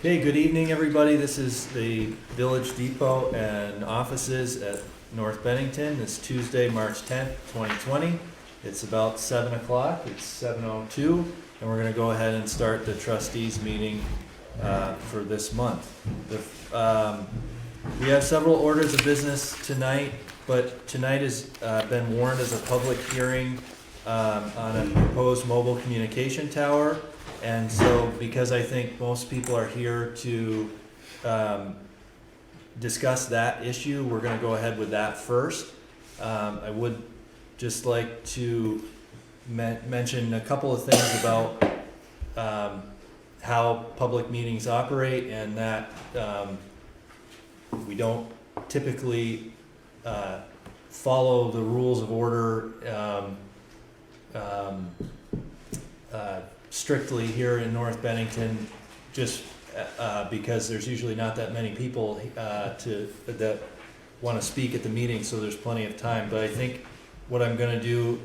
Hey, good evening, everybody. This is the Village Depot and offices at North Bennington. It's Tuesday, March 10th, 2020. It's about 7 o'clock. It's 7:02, and we're going to go ahead and start the trustees meeting for this month. We have several orders of business tonight, but tonight has been warned as a public hearing on a proposed mobile communication tower. And so, because I think most people are here to discuss that issue, we're gonna go ahead with that first. I would just like to mention a couple of things about how public meetings operate, and that we don't typically follow the rules of order strictly here in North Bennington, just because there's usually not that many people that want to speak at the meeting, so there's plenty of time. But I think what I'm going to do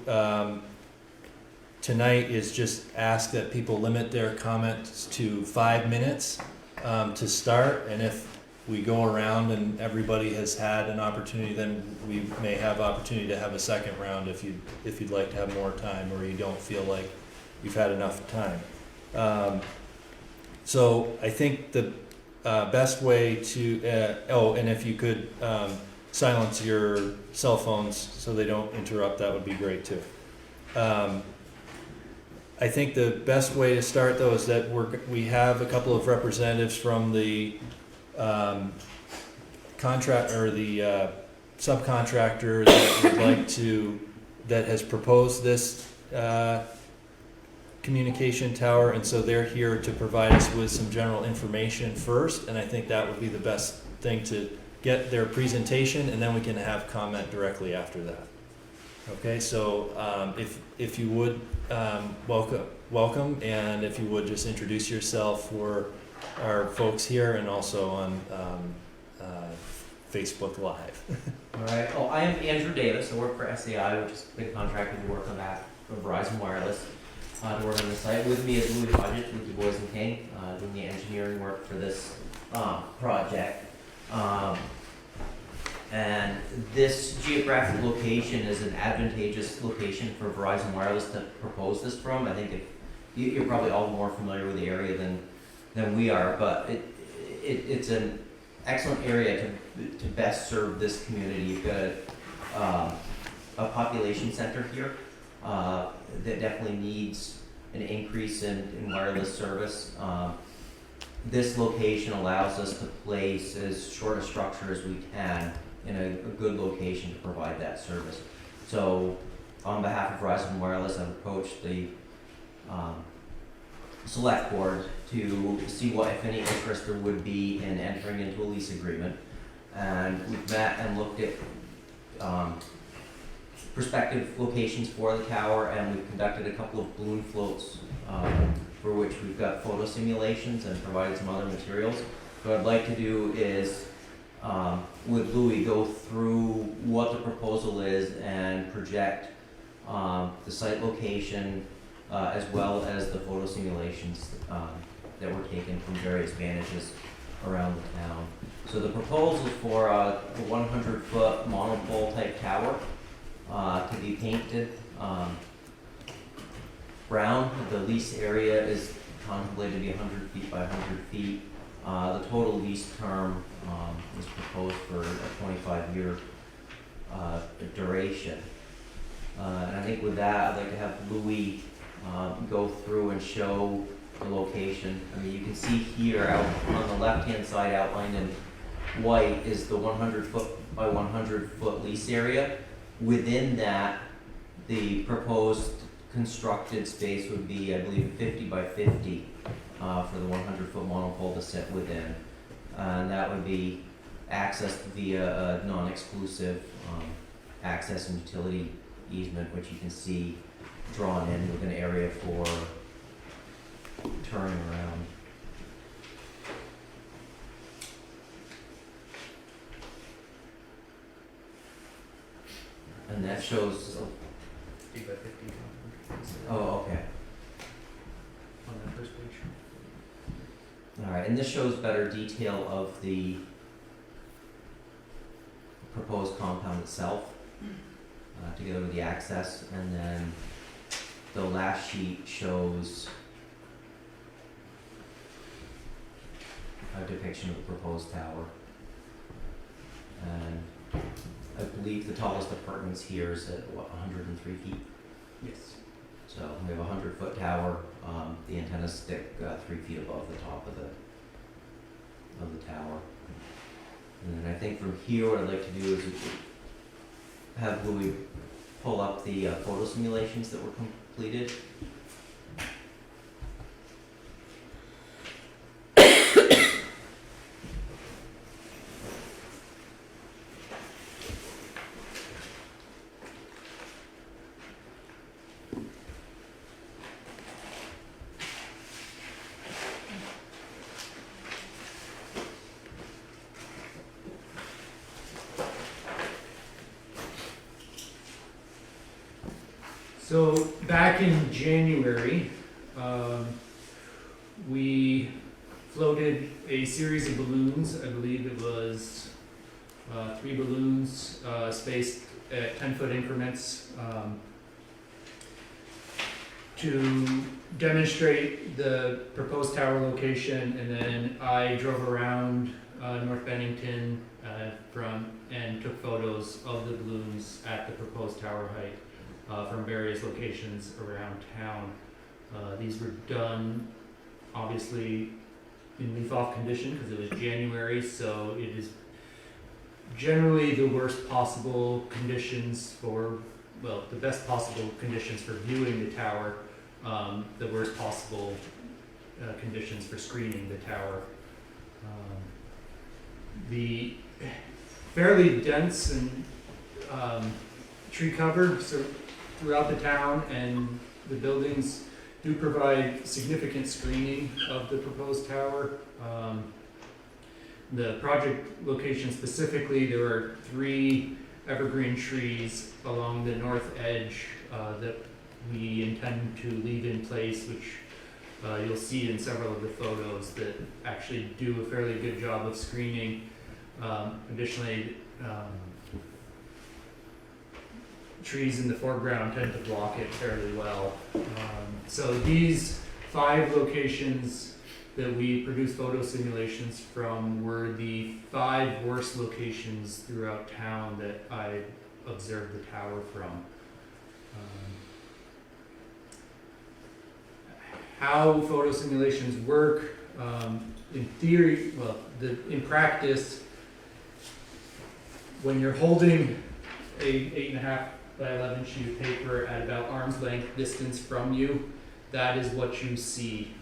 tonight is just ask that people limit their comments to 5 minutes to start, and if we go around and everybody has had an opportunity, then we may have opportunity to have a second round if you'd like to have more time, or you don't feel like you've had enough time. So I think the best way to, and if you could silence your cell phones so they don't interrupt, that would be great too. I think the best way to start though is that we have a couple of representatives from the contract, or the subcontractor that would like to, that has proposed this communication tower, and so they're here to provide us with some general information first, and I think that would be the best thing, to get their presentation, and then we can have comment directly after that. Okay, so if you would, welcome, and if you would just introduce yourself for our folks here and also on Facebook Live. All right. Oh, I am Andrew Davis. I work for SAI, which is a big contractor to work on that for Verizon Wireless. To work on the site. With me is Louis Hodgett with Du Bois and King, doing the engineering work for this project. And this geographic location is an advantageous location for Verizon Wireless to propose this from. I think you're probably all more familiar with the area than we are, but it's an excellent area to best serve this community. You've got a population center here that definitely needs an increase in wireless service. This location allows us to place as short a structure as we can in a good location to provide that service. So on behalf of Verizon Wireless, I've approached the select board to see what, if any, interest there would be in entering into a lease agreement. And we've met and looked at prospective locations for the tower, and we've conducted a couple of balloon floats for which we've got photo simulations and provided some other materials. What I'd like to do is, with Louis, go through what the proposal is and project the site location as well as the photo simulations that were taken from various vantages around the town. So the proposal for a 100-foot monopole type tower to be painted brown. The lease area is contemplated to be 100 feet by 100 feet. The total lease term is proposed for a 25-year duration. And I think with that, I'd like to have Louis go through and show the location. I mean, you can see here out on the left-hand side, outlined in white, is the 100-foot by 100-foot lease area. Within that, the proposed constructed space would be, I believe, 50 by 50 for the 100-foot monopole to sit within. And that would be accessed via a non-exclusive access and utility easement, which you can see drawn in with an area for turning around. And that shows 50 by 50. Oh, okay. On that first page. Alright, and this shows better detail of the proposed compound itself, together with the access, and then the last sheet shows a depiction of the proposed tower. And I believe the tallest apartments here is at, what, 103 feet? Yes. So we have a 100-foot tower, the antennas stick 3 feet above the top of the tower. And then I think from here, what I'd like to do is have Louis pull up the photo simulations that were completed. So back in January, we floated a series of balloons. I believe it was 3 balloons spaced at 10-foot increments to demonstrate the proposed tower location, and then I drove around North Bennington and took photos of the balloons at the proposed tower height. From various locations around town. These were done obviously in leaf-off condition because it was January, so it is generally the worst possible conditions for, well, the best possible conditions for viewing the tower, the worst possible conditions for screening the tower. The fairly dense and tree cover, so throughout the town, and the buildings do provide significant screening of the proposed tower. The project location specifically, there are 3 evergreen trees along the north edge that we intend to leave in place, which you'll see in several of the photos that actually do a fairly good job of screening. Additionally, trees in the foreground tend to block it fairly well. So these 5 locations that we produced photo simulations from were the 5 worst locations throughout town that I observed the tower from. How photo simulations work, in theory, well, in practice, when you're holding a 8.5 by 11 sheet of paper at about arm's length distance from you, that is what you see.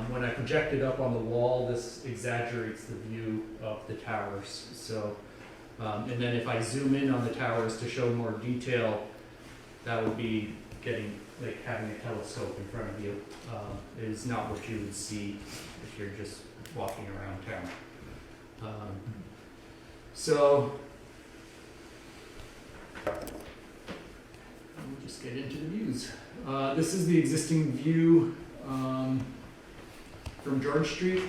When I project it up on the wall, this exaggerates the view of the towers. So, and then if I zoom in on the towers to show more detail, that would be like having a telescope in front of you. It is not what you would see if you're just walking around town. So, we'll just get into the views. This is the existing view from George Street.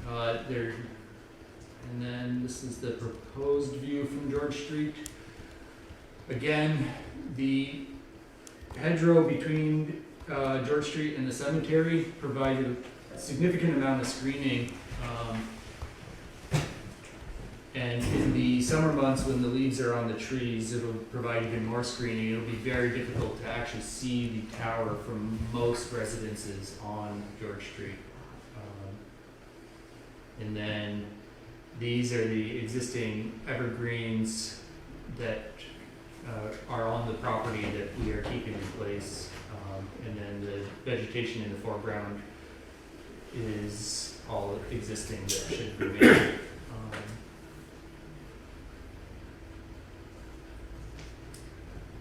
And then this is the proposed view from George Street. Again, the hedgerow between George Street and the cemetery provided a significant amount of screening. And in the summer months when the leaves are on the trees, it'll provide even more screening. It'll be very difficult to actually see the tower from most residences on George Street. And then these are the existing evergreens that are on the property that we are keeping in place. And then the vegetation in the foreground is all existing that should remain.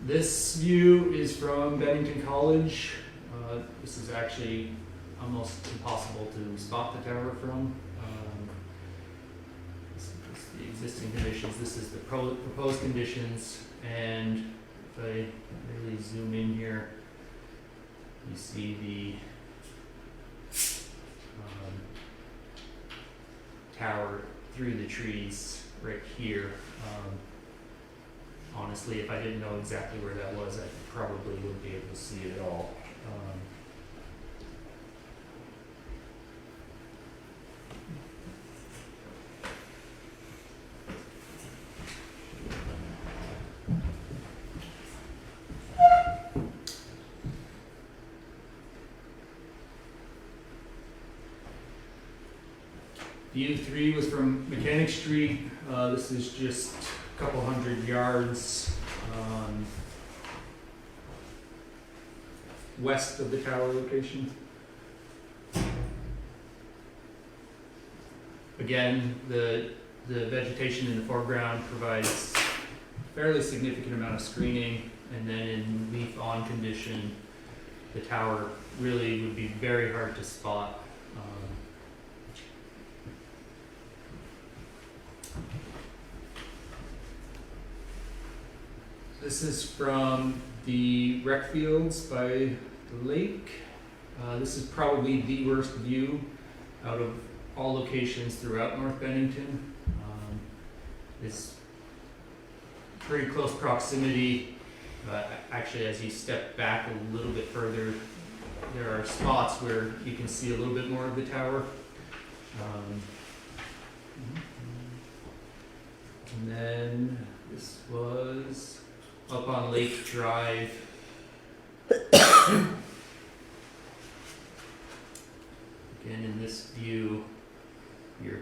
This view is from Bennington College. This is actually almost impossible to spot the tower from. This is the existing conditions. This is the proposed conditions. And if I really zoom in here, you see tower through the trees right here. Honestly, if I didn't know exactly where that was, I probably wouldn't be able to see it at all. View 3 was from Mechanic Street. This is just a couple hundred yards west of the tower location. Again, the vegetation in the foreground provides fairly significant amount of screening, and then in leaf-on condition, the tower really would be very hard to spot. This is from the rec fields by the lake. This is probably the worst view out of all locations throughout North Bennington. It's pretty close proximity. Actually, as you step back a little bit further, there are spots where you can see a little bit more of the tower. And then this was up on Lake Drive. Again, in this view, you're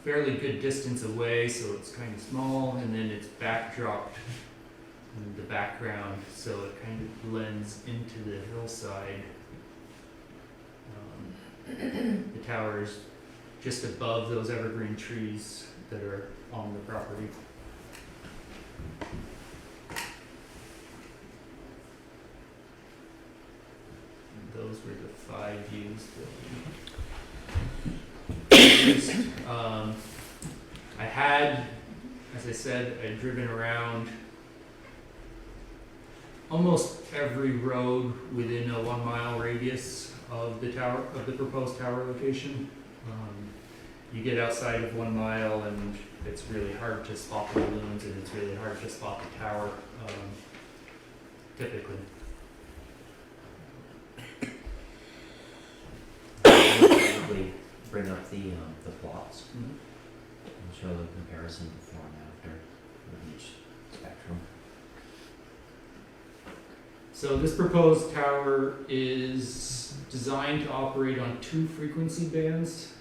fairly good distance away, so it's kind of small, and then it's backdropped in the background, so it kind of blends into the hillside. The tower is just above those evergreen trees that are on the property. Those were the 5 views that we used. I had, as I said, I'd driven around almost every road within a 1 mile radius of the tower, of the proposed tower location. You get outside of 1 mile and it's really hard to spot the balloons, and it's really hard to spot the tower, typically. Probably bring up the plots and show the comparison before and after of each spectrum. So this proposed tower is designed to operate on 2 frequency bands,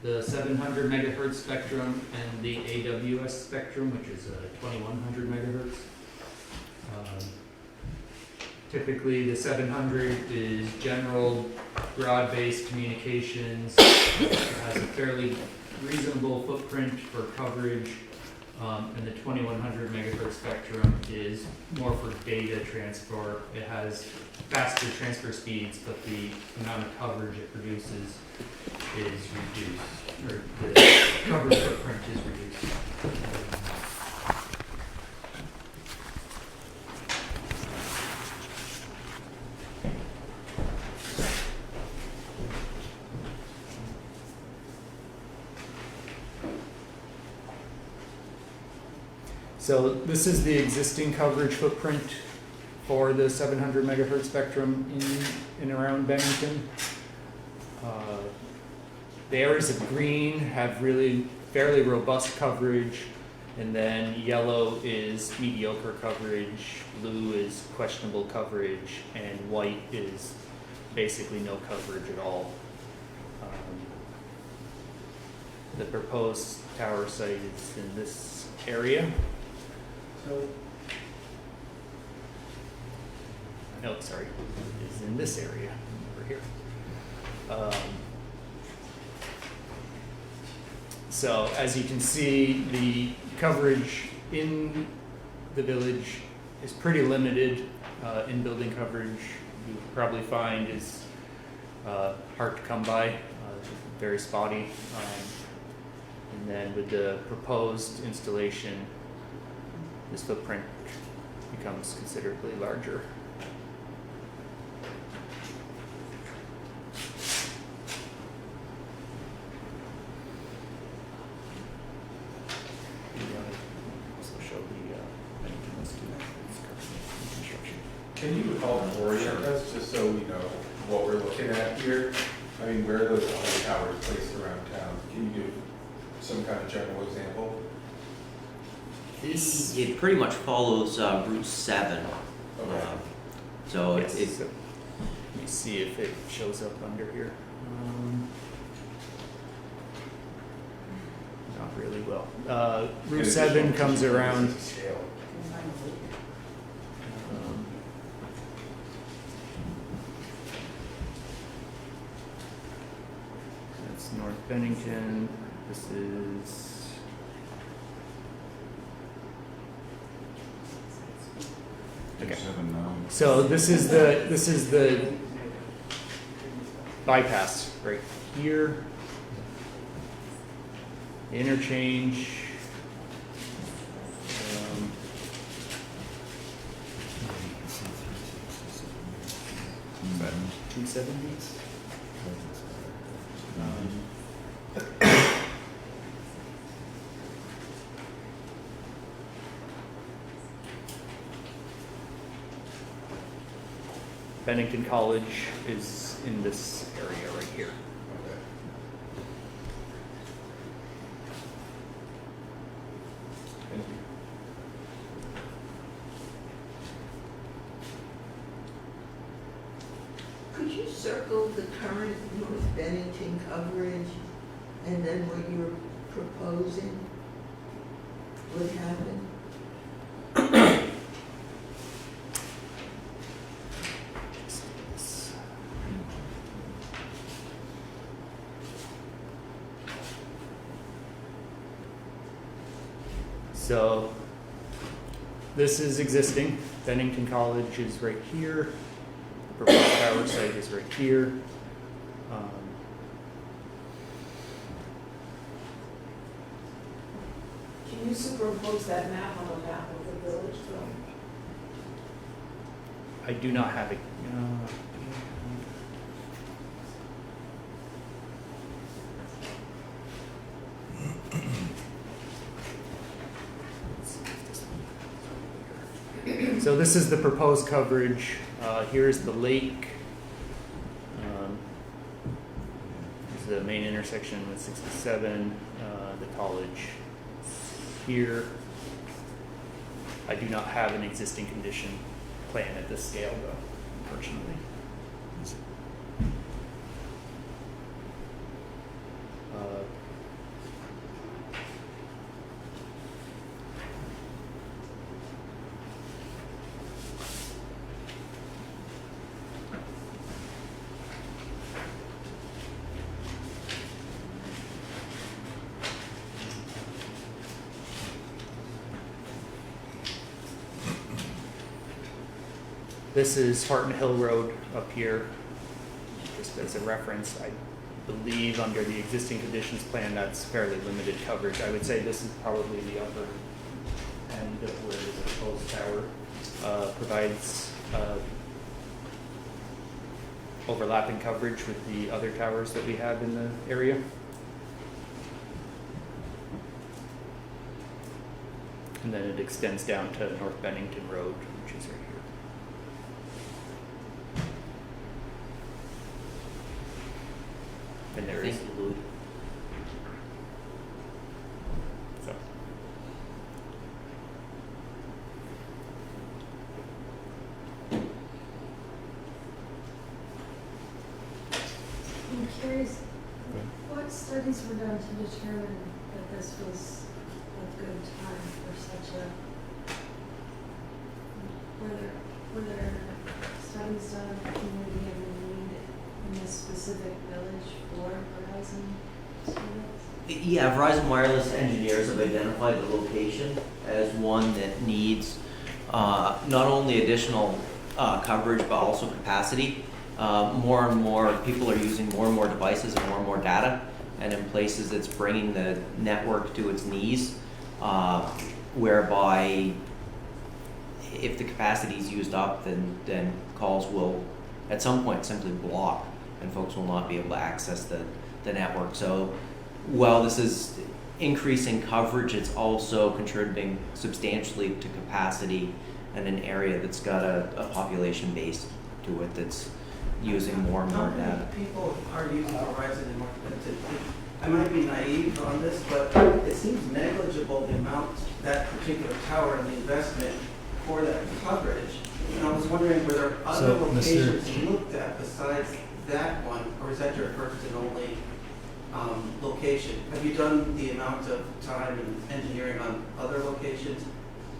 the 700 megahertz spectrum and the AWS spectrum, which is 2100 megahertz. Typically, the 700 is general broad-based communications. It has a fairly reasonable footprint for coverage, and the 2100 megahertz spectrum is more for data transfer. It has faster transfer speeds, but the amount of coverage it produces is reduced, or the coverage footprint is reduced. So this is the existing coverage footprint for the 700 megahertz spectrum in and around Bennington. The areas of green have really fairly robust coverage, and then yellow is mediocre coverage, blue is questionable coverage, and white is basically no coverage at all. The proposed tower site is in this area. No, sorry, is in this area over here. So as you can see, the coverage in the village is pretty limited. In building coverage, you would probably find is hard to come by, very spotty. And then with the proposed installation, this footprint becomes considerably larger. help orient us, just so we know what we're looking at here? I mean, where are those other towers placed around town? Can you give some kind of general example? It pretty much follows Route 7. Okay. So Yes. it's Let me see if it shows up under here. Not really well. Route 7 comes around. Scale. um, That's North Bennington. This is. Okay. So this is the bypass right here. Interchange. Um, 270. Bennington College is in this area right here. Okay. Thank you. Could you circle the current North Bennington coverage and then what you're proposing would happen? So this is existing. Bennington College is right here. The proposed tower site is right here. Can you superimpose that map on the map of the village though? I do not have it. So this is the proposed coverage. Here's the lake. This is the main intersection with 67. The college here. I do not have an existing condition plan at this scale, though, unfortunately. This is Harton Hill Road up here, just as a reference. I believe under the existing conditions plan, that's fairly limited coverage. I would say this is probably the upper end of where the proposed tower provides overlapping coverage with the other towers that we have in the area. And then it extends down to North Bennington Road, which is right here. And there is, Thank you, Louis. so. I'm curious, what studies were done to determine that this was a good time for such a, were there studies done of the community and the need in this specific village for Verizon service? Yeah, Verizon Wireless engineers have identified the location as one that needs not only additional coverage but also capacity. More and more people are using more and more devices and more data, and in places it's bringing the network to its knees, whereby if the capacity is used up, then calls will at some point simply block and folks will not be able to access the network. So while this is increasing coverage, it's also contributing substantially to capacity and an area that's got a population base to it that's using more and more How many data. people are using Verizon in North Bennington? I might be naive on this, but it seems negligible the amount that particular tower and the investment for that coverage. And I was wondering, were there other So, Mr. locations you looked at besides that one, or is that your first and only location? Have you done the amount of time and engineering on other locations?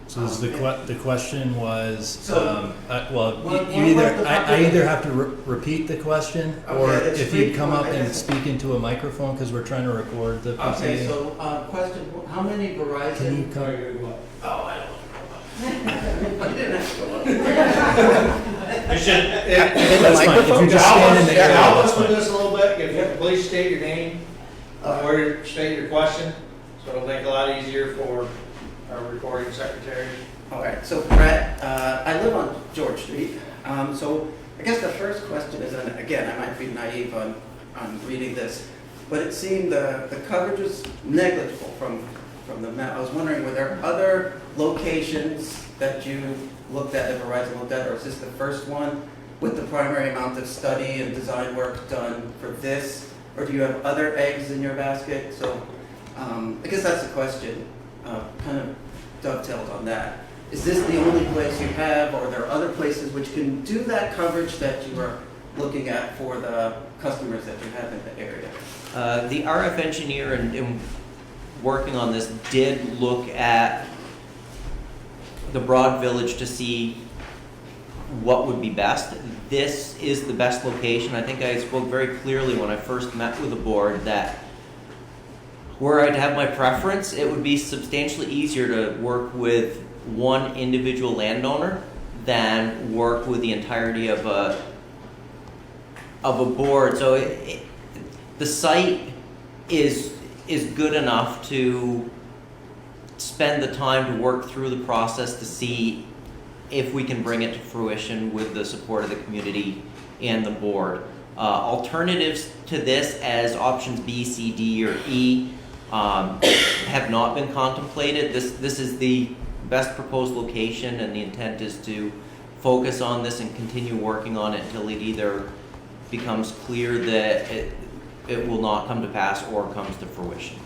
So is the question was, So, well, one- you either, one- I either have to repeat the question, or Okay, it's if you'd come up straightforward, I and guess. speak into a microphone, because we're trying to record the Okay, proceeding. so, question, how many Verizon? Can you come? Oh, I don't know. You didn't have to go up. You should, That's fine, if you're just standing in the area, help that's us with fine. this a little bit, if you could please state your name, or state your question, so it'll make it a lot easier for our recording secretary. All right, so Brett, I live on George Street. So I guess the first question is, and again, I might be naive on reading this, but it seemed the coverage was negligible from the map. I was wondering, were there other locations that you looked at, that Verizon looked at, or is this the first one with the primary amount of study and design work done for this? Or do you have other eggs in your basket? So I guess that's the question, kind of dovetailed on that. Is this the only place you have, or are there other places which can do that coverage that you are looking at for the customers that you have in the area? The RF engineer in working on this did look at the broad village to see what would be best. This is the best location. I think I spoke very clearly when I first met with the board that were I to have my preference, it would be substantially easier to work with one individual landowner than work with the entirety of a board. So the site is good enough to spend the time to work through the process to see if we can bring it to fruition with the support of the community and the board. Alternatives to this as options B, C, D, or E have not been contemplated. This is the best proposed location, and the intent is to focus on this and continue working on it until it either becomes clear that it will not come to pass or comes to fruition.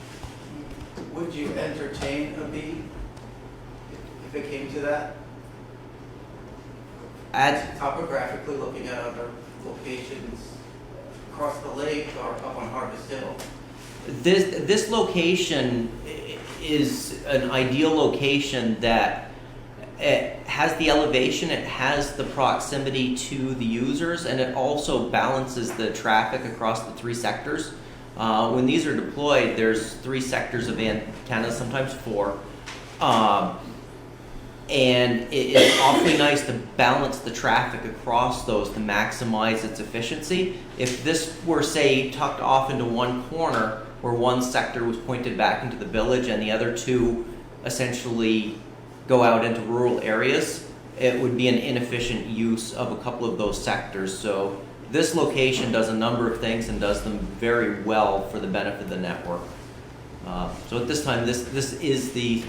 Would you entertain a B if it came to that? Topographically, looking at other locations across the lake or up on Harvest Hill? This location is an ideal location that it has the elevation, it has the proximity to the users, and it also balances the traffic across the three sectors. When these are deployed, there's 3 sectors of antennas, sometimes 4. And it's awfully nice to balance the traffic across those to maximize its efficiency. If this were, say, tucked off into one corner where one sector was pointed back into the village and the other 2 essentially go out into rural areas, it would be an inefficient use of a couple of those sectors. So this location does a number of things and does them very well for the benefit of the network. So at this time, this is the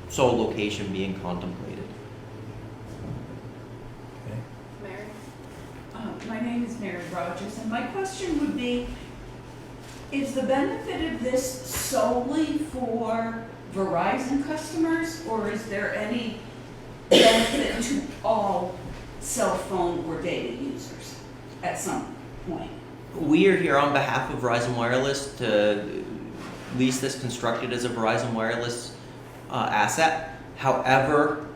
sole location being contemplated. Okay. Mary? My name is Mary Rogers, and my question would be, is the benefit of this solely for Verizon customers, or is there any benefit to all cell phone or data users at some point? We are here on behalf of Verizon Wireless to lease this constructed as a Verizon Wireless asset. However,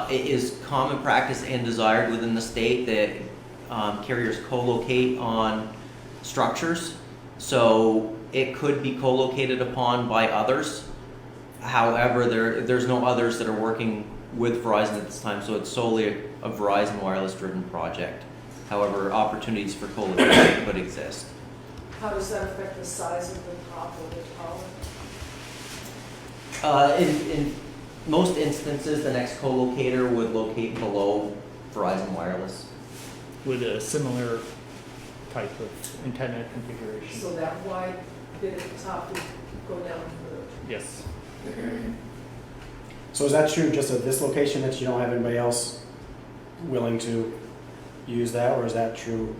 it is common practice and desired within the state that carriers co-locate on structures. So it could be co-located upon by others. However, there's no others that are working with Verizon at this time, so it's solely a Verizon Wireless driven project. However, opportunities for co-location could exist. How does that affect the size of the top of the tower? In most instances, the next co-locator would locate below Verizon Wireless. With a similar type of antenna configuration. So that wide bit at the top would go down further. Yes. So is that true just of this location, that you don't have anybody else willing to use that, or is that true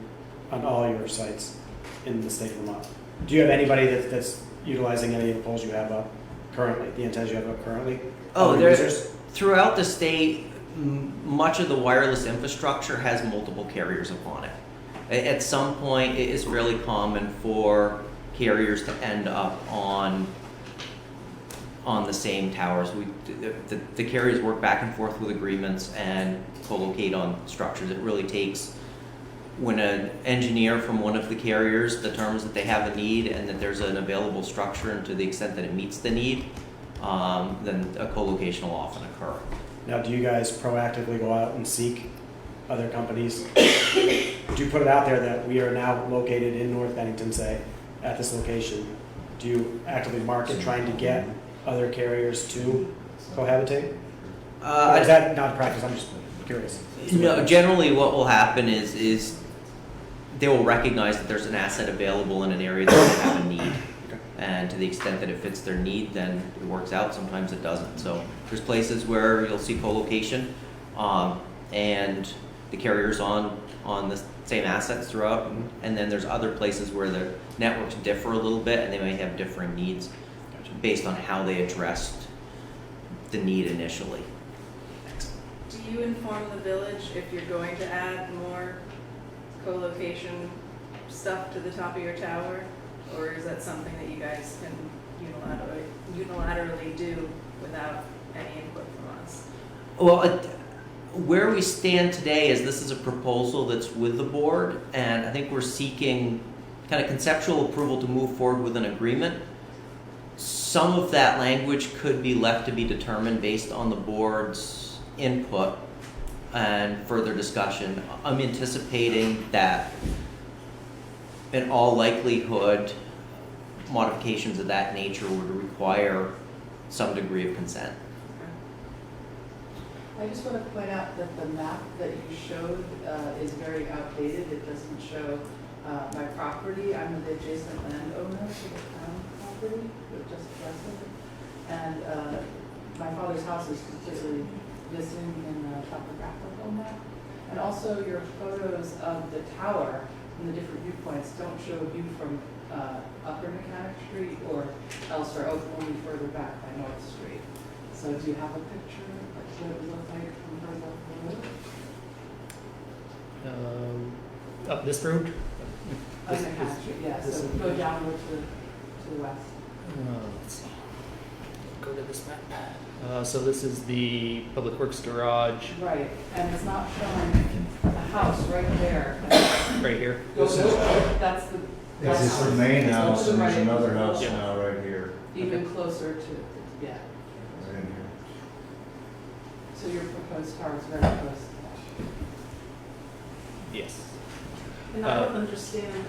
on all your sites in the state of Vermont? Do you have anybody that's utilizing any of the poles you have up currently, the antennas you have up currently? Oh, Other users? throughout the state, much of the wireless infrastructure has multiple carriers upon it. At some point, it is fairly common for carriers to end up on the same towers. The carriers work back and forth with agreements and co-locate on structures. It really takes, when an engineer from one of the carriers determines that they have a need and that there's an available structure, and to the extent that it meets the need, then a co-location will often occur. Now, do you guys proactively go out and seek other companies? Do you put it out there that we are now located in North Bennington, say, at this location? Do you actively market trying to get other carriers to cohabitate? Or is that not practice? I'm just curious. No, generally what will happen is they will recognize that there's an asset available in an area that they have a need. And to the extent that it fits their need, then it works out. Sometimes it doesn't. So there's places where you'll see co-location, and the carrier's on the same assets throughout. And then there's other places where the networks differ a little bit, and they may have differing needs based on how they addressed the need initially. Do you inform the village if you're going to add more co-location stuff to the top of your tower? Or is that something that you guys can unilaterally do without any input from us? Well, where we stand today is this is a proposal that's with the board, and I think we're seeking kind of conceptual approval to move forward with an agreement. Some of that language could be left to be determined based on the board's input and further discussion. I'm anticipating that in all likelihood, modifications of that nature would require some degree of consent. I just want to point out that the map that you showed is very outdated. It doesn't show my property. I'm the adjacent landowner to the town property, just present. And my father's house is completely missing in the topographical map. And also your photos of the tower and the different viewpoints don't show a view from Upper Mechanic Street or elsewhere, only further back by North Street. So do you have a picture of what it would look like from further up the road? Up this road? Upper Mechanic Street, yeah, so go downward to the west. Let's see. Go to this map. So this is the Public Works garage Right, and it's not showing the house right there. right here. That's the. This is the main house, and there's another house Yeah. now right here, Even closer to, yeah, right in here. so your proposed tower is very close to that. Yes. And I don't understand,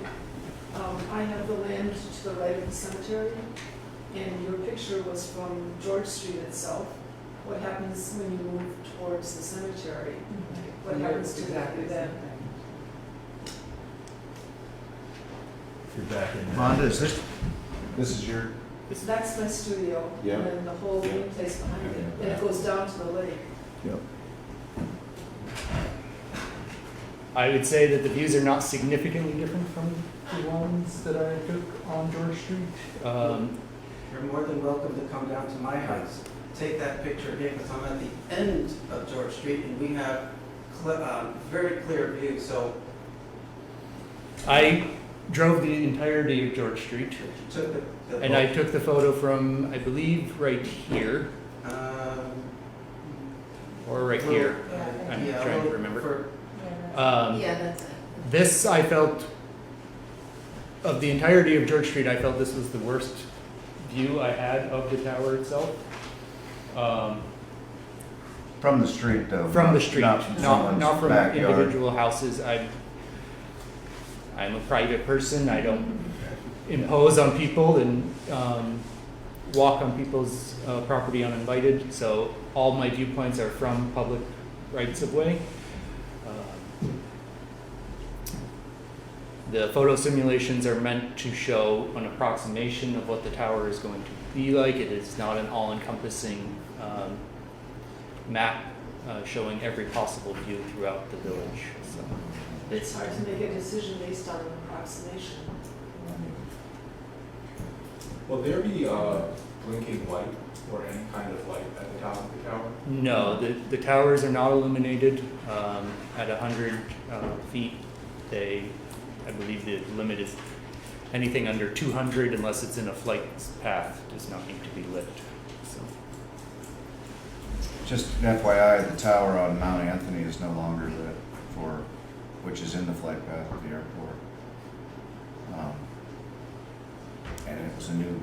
I have the land to the right of the cemetery, and your picture was from George Street itself. What happens when you move towards the cemetery? What happens to that Exactly the then? same thing. If you're back in there. Fonda, is this is your, That's my studio, Yeah. and then the whole green place behind it, and it goes down to the lake. yep. I would say that the views are not significantly different from the ones that I took on George Street. You're more than welcome to come down to my house. Take that picture again, because I'm at the end of George Street, and we have very clear view, so I drove the entirety of George Street, you took the and I took the photo from, I believe, right here, or right here. I'm yeah, trying to well, remember. Yeah, that's it. This, I felt, of the entirety of George Street, I felt this was the worst view I had of the tower itself. From the street though. From the street, Not from someone's not from backyard. individual houses. I'm a private person. I don't impose on people and walk on people's property uninvited. So all my viewpoints are from public rights of way. The photo simulations are meant to show an approximation of what the tower is going to be like. It is not an all-encompassing map showing every possible view throughout the village. So. It's hard to make a decision based on an approximation. Will there be blinking light or any kind of light at the top of the tower? No, the towers are not illuminated. At 100 feet, I believe the limit is anything under 200 unless it's in a flight path does not need to be lit. So. Just an FYI, the tower on Mount Anthony is no longer lit which is in the flight path of the airport. And it was a new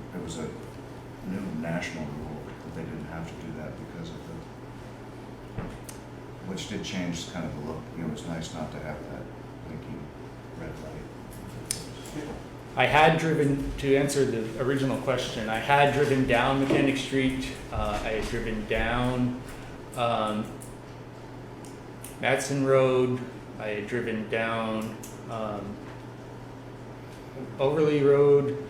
national rule that they didn't have to do that because of which did change kind of the look. It was nice not to have that blinking red light. I had driven, to answer the original question, I had driven down Mechanic Street. I had driven down Madison Road. I had driven down Overley Road.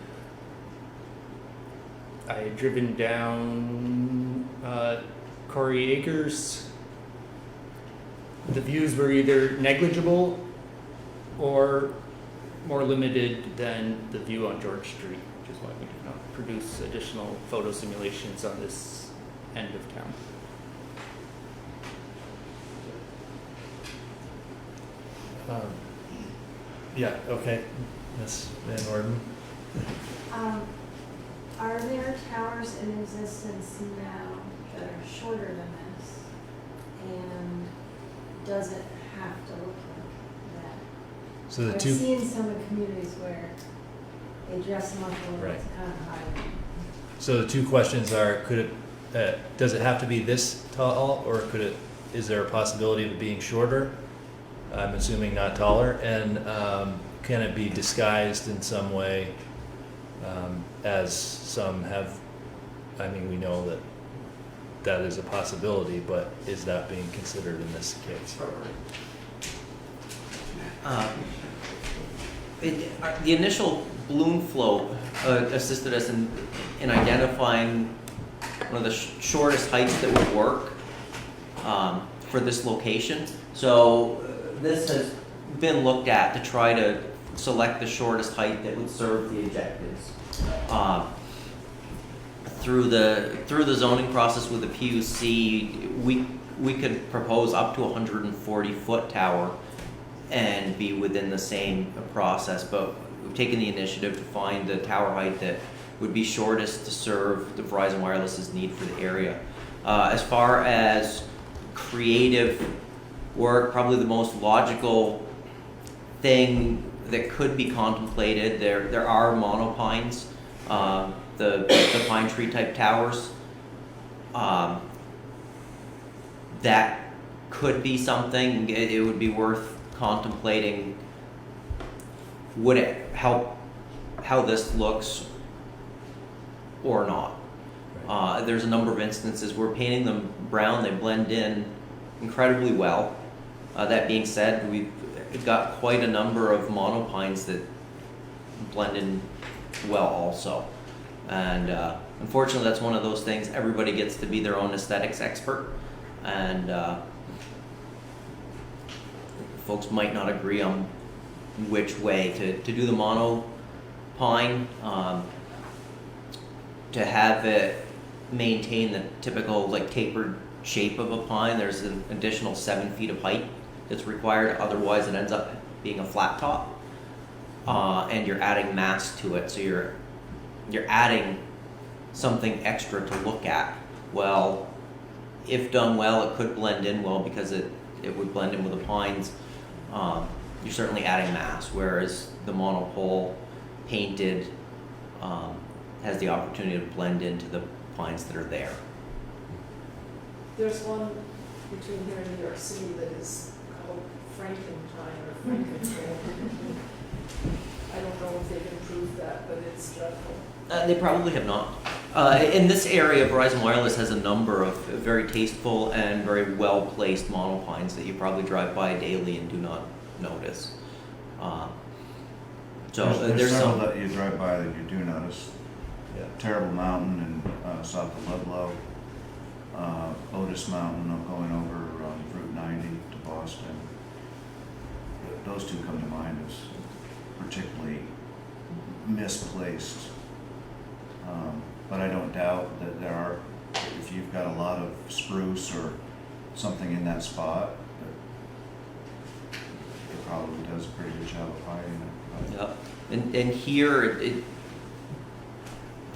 I had driven down Corey Acres. The views were either negligible or more limited than the view on George Street, which is why we did not produce additional photo simulations on this end of town. Yeah, okay, Ms. Van Orden. Are there towers in existence now that are shorter than this? And does it have to look like that? So the I've two, seen some of the communities where they dress them up a little, Right. it's kind of high. so the two questions are, does it have to be this tall, or is there a possibility of it being shorter? I'm assuming not taller, and can it be disguised in some way, as some have? I mean, we know that is a possibility, but is that being considered in this case? The initial balloon float assisted us in identifying one of the shortest heights that would work for this location. So this has been looked at to try to select the shortest height that would serve the objectives. Through the zoning process with the PUC, we could propose up to a 140-foot tower and be within the same process, but we've taken the initiative to find the tower height that would be shortest to serve the Verizon Wireless's need for the area. As far as creative work, probably the most logical thing that could be contemplated, there are monopines, the pine tree type towers. That could be something. It would be worth contemplating. Would it help how this looks or not? There's a number of instances where painting them brown, they blend in incredibly well. That being said, we've got quite a number of monopines that blend in well also. And unfortunately, that's one of those things, everybody gets to be their own aesthetics expert. And folks might not agree on which way to do the monopine. To have it maintain the typical like tapered shape of a pine, there's an additional 7 feet of height that's required. Otherwise, it ends up being a flat top, and you're adding mass to it. So you're adding something extra to look at. Well, if done well, it could blend in well because it would blend in with the pines. You're certainly adding mass, whereas the monopole painted has the opportunity to blend into the pines that are there. There's one between here and New York City that is called Frankenpine or Frankenstein. I don't know if they've improved that, but it's dreadful. They probably have not. In this area, Verizon Wireless has a number of very tasteful and very well-placed monopines that you probably drive by daily and do not notice. There's some several that you drive by that you do notice. Yeah. Terrible Mountain and south of Ludlow. Otis Mountain going over Route 90 to Boston. Those two come to mind as particularly misplaced. But I don't doubt that there are, if you've got a lot of spruce or something in that spot, that it probably does a pretty good job of hiding it. Yeah, and here,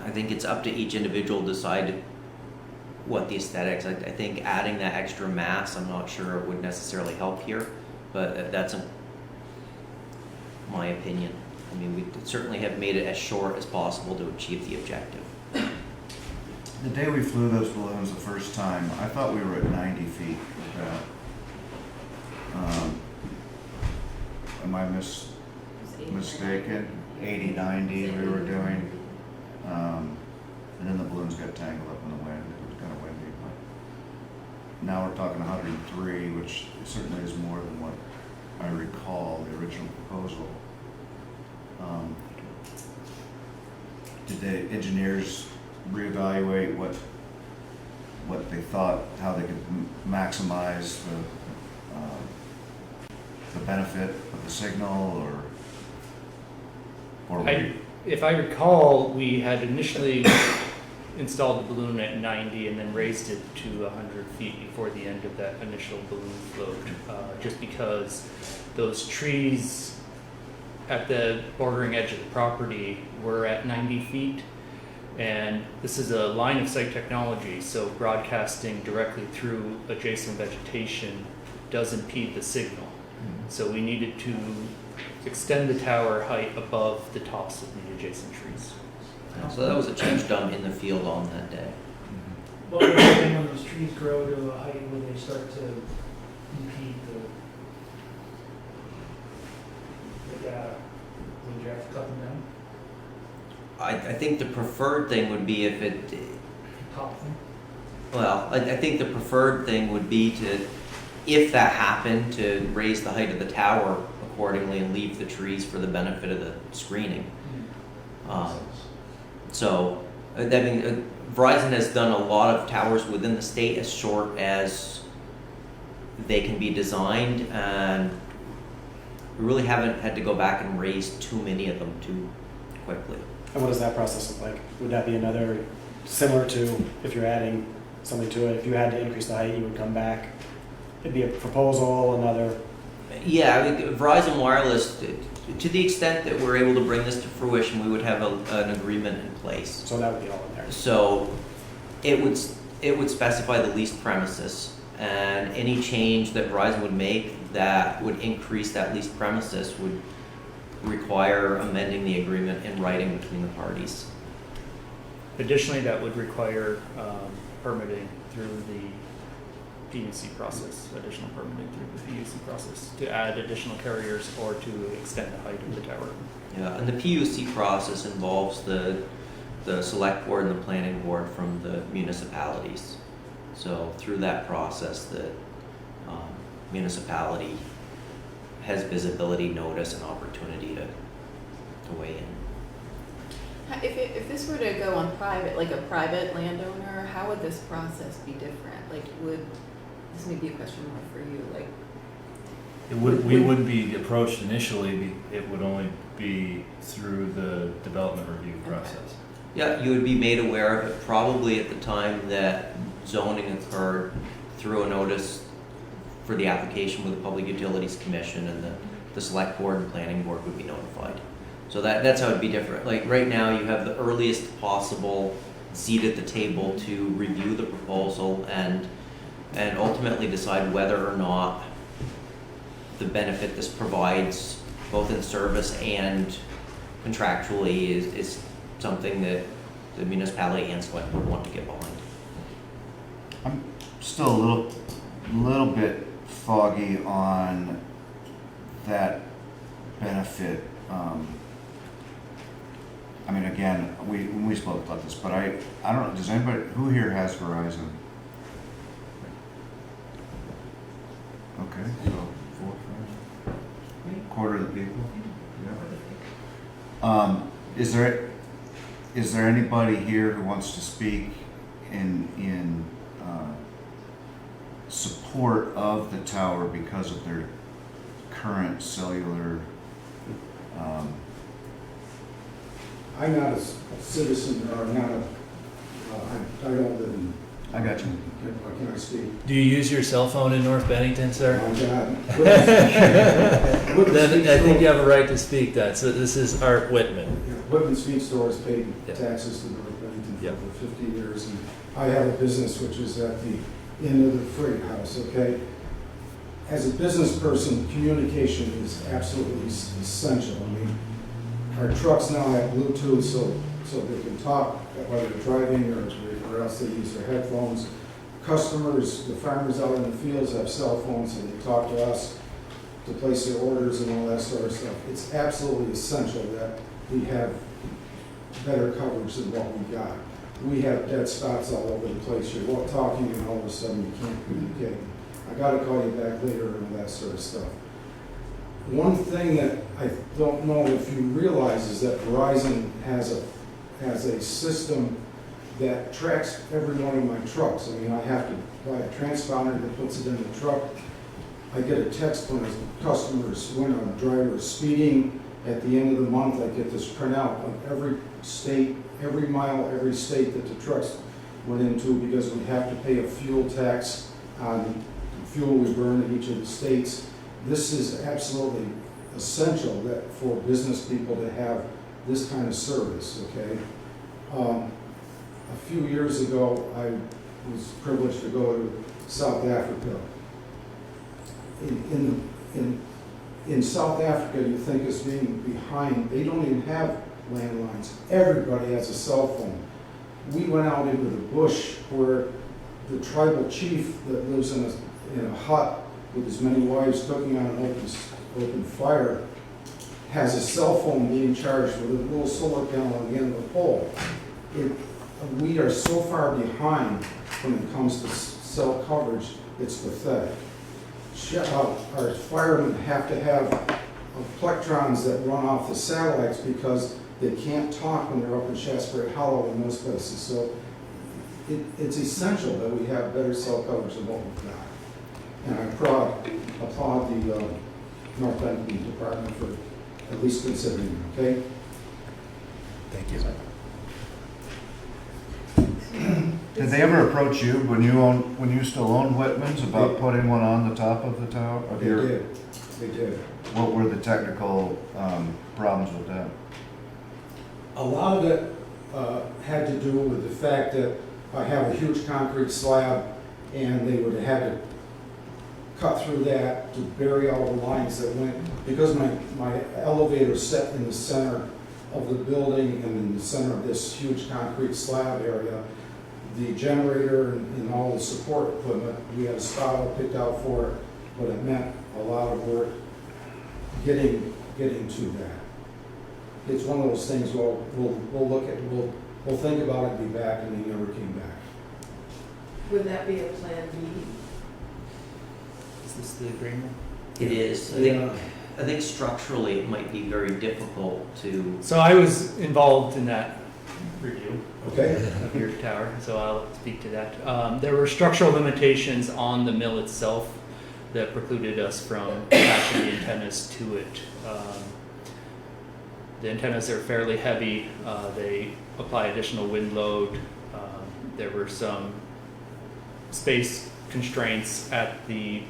I think it's up to each individual to decide what the aesthetics. I think adding that extra mass, I'm not sure it would necessarily help here, but that's my opinion. I mean, we certainly have made it as short as possible to achieve the objective. The day we flew those balloons the first time, I thought we were at 90 feet. Am I mistaken? 80, 90 we were doing. And then the balloons got tangled up in the wind. It was kind of windy. But now we're talking 103, which certainly is more than what I recall the original proposal. Did the engineers reevaluate what they thought, how they could maximize the benefit of the signal, or If I recall, we had initially installed the balloon at 90 and then raised it to 100 feet before the end of that initial balloon float, just because those trees at the bordering edge of the property were at 90 feet. And this is a line of sight technology, so broadcasting directly through adjacent vegetation does impede the signal. So we needed to extend the tower height above the tops of the adjacent trees. So that was a change done in the field on that day. What would happen when those trees grow to a height where they start to impede the data? Would you have to cut them down? I think the preferred thing would be if it, Top them? well, I think the preferred thing would be to, if that happened, to raise the height of the tower accordingly and leave the trees for the benefit of the screening. So, I mean, Verizon has done a lot of towers within the state as short as they can be designed, and we really haven't had to go back and raise too many of them too quickly. And what does that process look like? Would that be another, similar to if you're adding something to it, if you had to increase the height, you would come back? It'd be a proposal, another... Yeah, I mean, Verizon Wireless, to the extent that we're able to bring this to fruition, we would have an agreement in place. So that would be all in there. So it would specify the leased premises, and any change that Verizon would make that would increase that leased premises would require amending the agreement in writing between the parties. Additionally, that would require permitting through the PUC process, additional permitting through the PUC process to add additional carriers or to extend the height of the tower. Yeah, and the PUC process involves the select board and the planning board from the municipalities. So through that process, the municipality has visibility, notice, and opportunity to weigh in. If this were to go on private, like a private landowner, how would this process be different? Like, this may be a question more for you, like. We wouldn't be approached initially, it would only be through the development review process. Yeah, you would be made aware of it probably at the time that zoning occurred through a notice for the application with the Public Utilities Commission, and the select board and planning board would be notified. So that's how it'd be different. Like right now, you have the earliest possible seat at the table to review the proposal and ultimately decide whether or not the benefit this provides, both in service and contractually, is something that the municipality and select board want to get behind. I'm still a little bit foggy on that benefit. I mean, again, we spoke about this, but I don't know, does anybody, who here has Verizon? Okay, so 4, 5, quarter of the people? Yeah. Is there anybody here who wants to speak in support of the tower because of their current cellular. I'm not a citizen, or not a, I don't live in, I got you. can I speak? Do you use your cell phone in North Bennington, sir? Oh, God. Then I think you have a right to speak that. So this is Art Whitman. Whitman's Feed Store has paid Yeah. taxes to North Bennington for Yeah. over 50 years, and I have a business which is at the end of the freight house, okay? As a business person, communication is absolutely essential. I mean, our trucks now have Bluetooth, so they can talk while they're driving, or else they use their headphones. Customers, the farmers out in the fields have cell phones, and they talk to us to place their orders and all that sort of stuff. It's absolutely essential that we have better coverage than what we got. We have dead spots all over the place. You're talking, and all of a sudden you can't communicate. I gotta call you back later and all that sort of stuff. One thing that I don't know if you realize is that Verizon has a system that tracks every one of my trucks. I mean, I have to buy a transponder that puts it in the truck. I get a text when a driver is speeding. At the end of the month, I get this printout of every state, every mile, every state that the trucks went into, because we have to pay a fuel tax on the fuel we burn in each of the states. This is absolutely essential that for business people to have this kind of service, okay? A few years ago, I was privileged to go to South Africa. In South Africa, you think as being behind, they don't even have landlines. Everybody has a cell phone. We went out into the bush where the tribal chief that lives in a hut with as many wives cooking on an open fire has a cell phone being charged with a little solar panel on the end of the pole. We are so far behind when it comes to cell coverage, it's pathetic. Our firemen have to have plectrons that run off the satellites because they can't talk when they're up in Shasbury Hollow and those places. So it's essential that we have better cell coverage than what we've got. And I applaud the North Bennington Department for at least considering it, okay? Thank you. Did they ever approach you when you still owned Whitman's about putting one on the top of the tower? They did. They did. What were the technical problems with that? A lot of it had to do with the fact that I have a huge concrete slab, and they would have had to cut through that to bury all the lines that went, because my elevator set in the center of the building and in the center of this huge concrete slab area. The generator and all the support equipment, we had a spot all picked out for it, but it meant a lot of work getting to that. It's one of those things we'll look at, we'll think about it and be back, and he never came back. Would that be a plan B? Is this the agreement? It is. I think structurally it might be very difficult to. So I was involved in that review Okay. of your tower, so I'll speak to that. There were structural limitations on the mill itself that precluded us from attaching the antennas to it. The antennas are fairly heavy. They apply additional wind load. There were some space constraints at the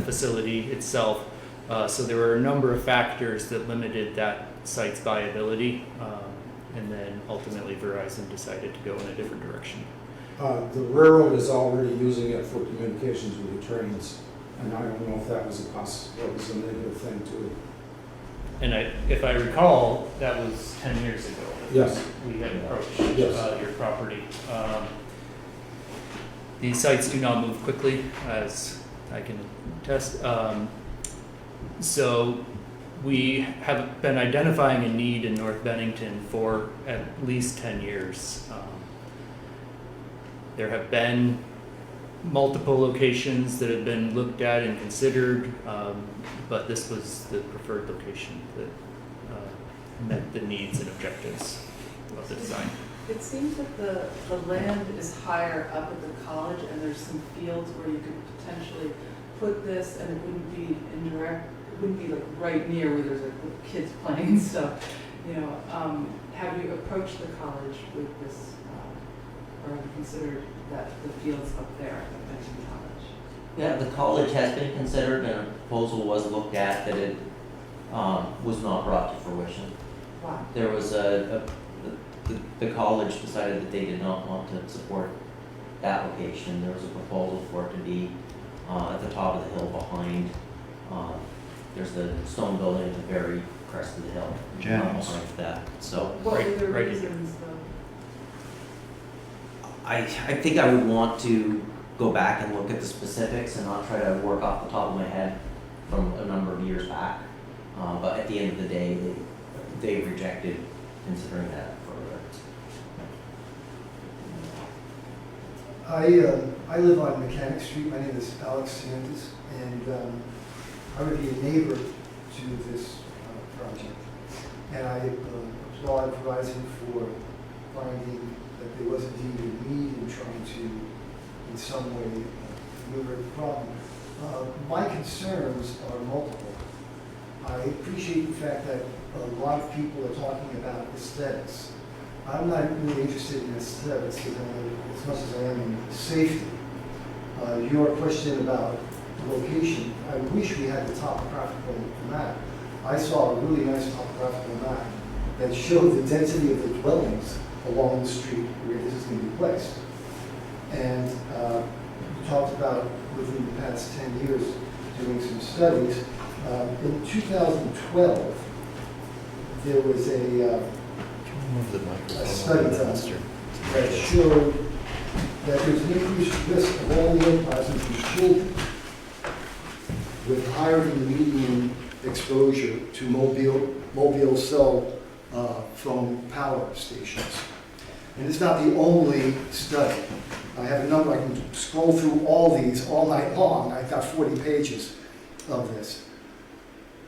facility itself. So there were a number of factors that limited that site's viability. And then ultimately Verizon decided to go in a different direction. The railroad is already using it for communications with the trains, and I don't know if that was a negative thing too. And if I recall, that was 10 years ago. Yes. We had approached Yes. your property. These sites do not move quickly, as I can attest. So we have been identifying a need in North Bennington for at least 10 years. There have been multiple locations that have been looked at and considered, but this was the preferred location that met the needs and objectives of the design. It seems that the land is higher up at the college, and there's some fields where you could potentially put this, and it wouldn't be it wouldn't be like right near where there's like kids playing and stuff. You know, have you approached the college with this, or have you considered that the fields up there at Bennington College? Yeah, the college has been considered and a proposal was looked at that it was not brought to fruition. Why? There was the college decided that they did not want to support that location. There was a proposal for it to be at the top of the hill behind, there's the stone building at the very crest of the hill. Gems. Behind that, so. What were the right reasons though? I think I would want to go back and look at the specifics and not try to work off the top of my head from a number of years back. But at the end of the day, they rejected considering that further. I live on Mechanic Street. My name is Alex Santos, and I would be a neighbor to this project. And I applaud Verizon for finding that there was indeed a need in trying to, in some way, ameliorate the problem. My concerns are multiple. I appreciate the fact that a lot of people are talking about aesthetics. I'm not really interested in aesthetics as much as I am in safety. Your question about location, I wish we had the topographical map. I saw a really nice topographical map that showed the density of the dwellings along the street where this is going to be placed. And we talked about, within the past 10 years, doing some studies. In 2012, there was a study done that showed that there's an increased risk of all neoplasms in children with higher than median exposure to mobile cell phone power stations. And it's not the only study. I have a number, I can scroll through all these all night long. I've got 40 pages of this.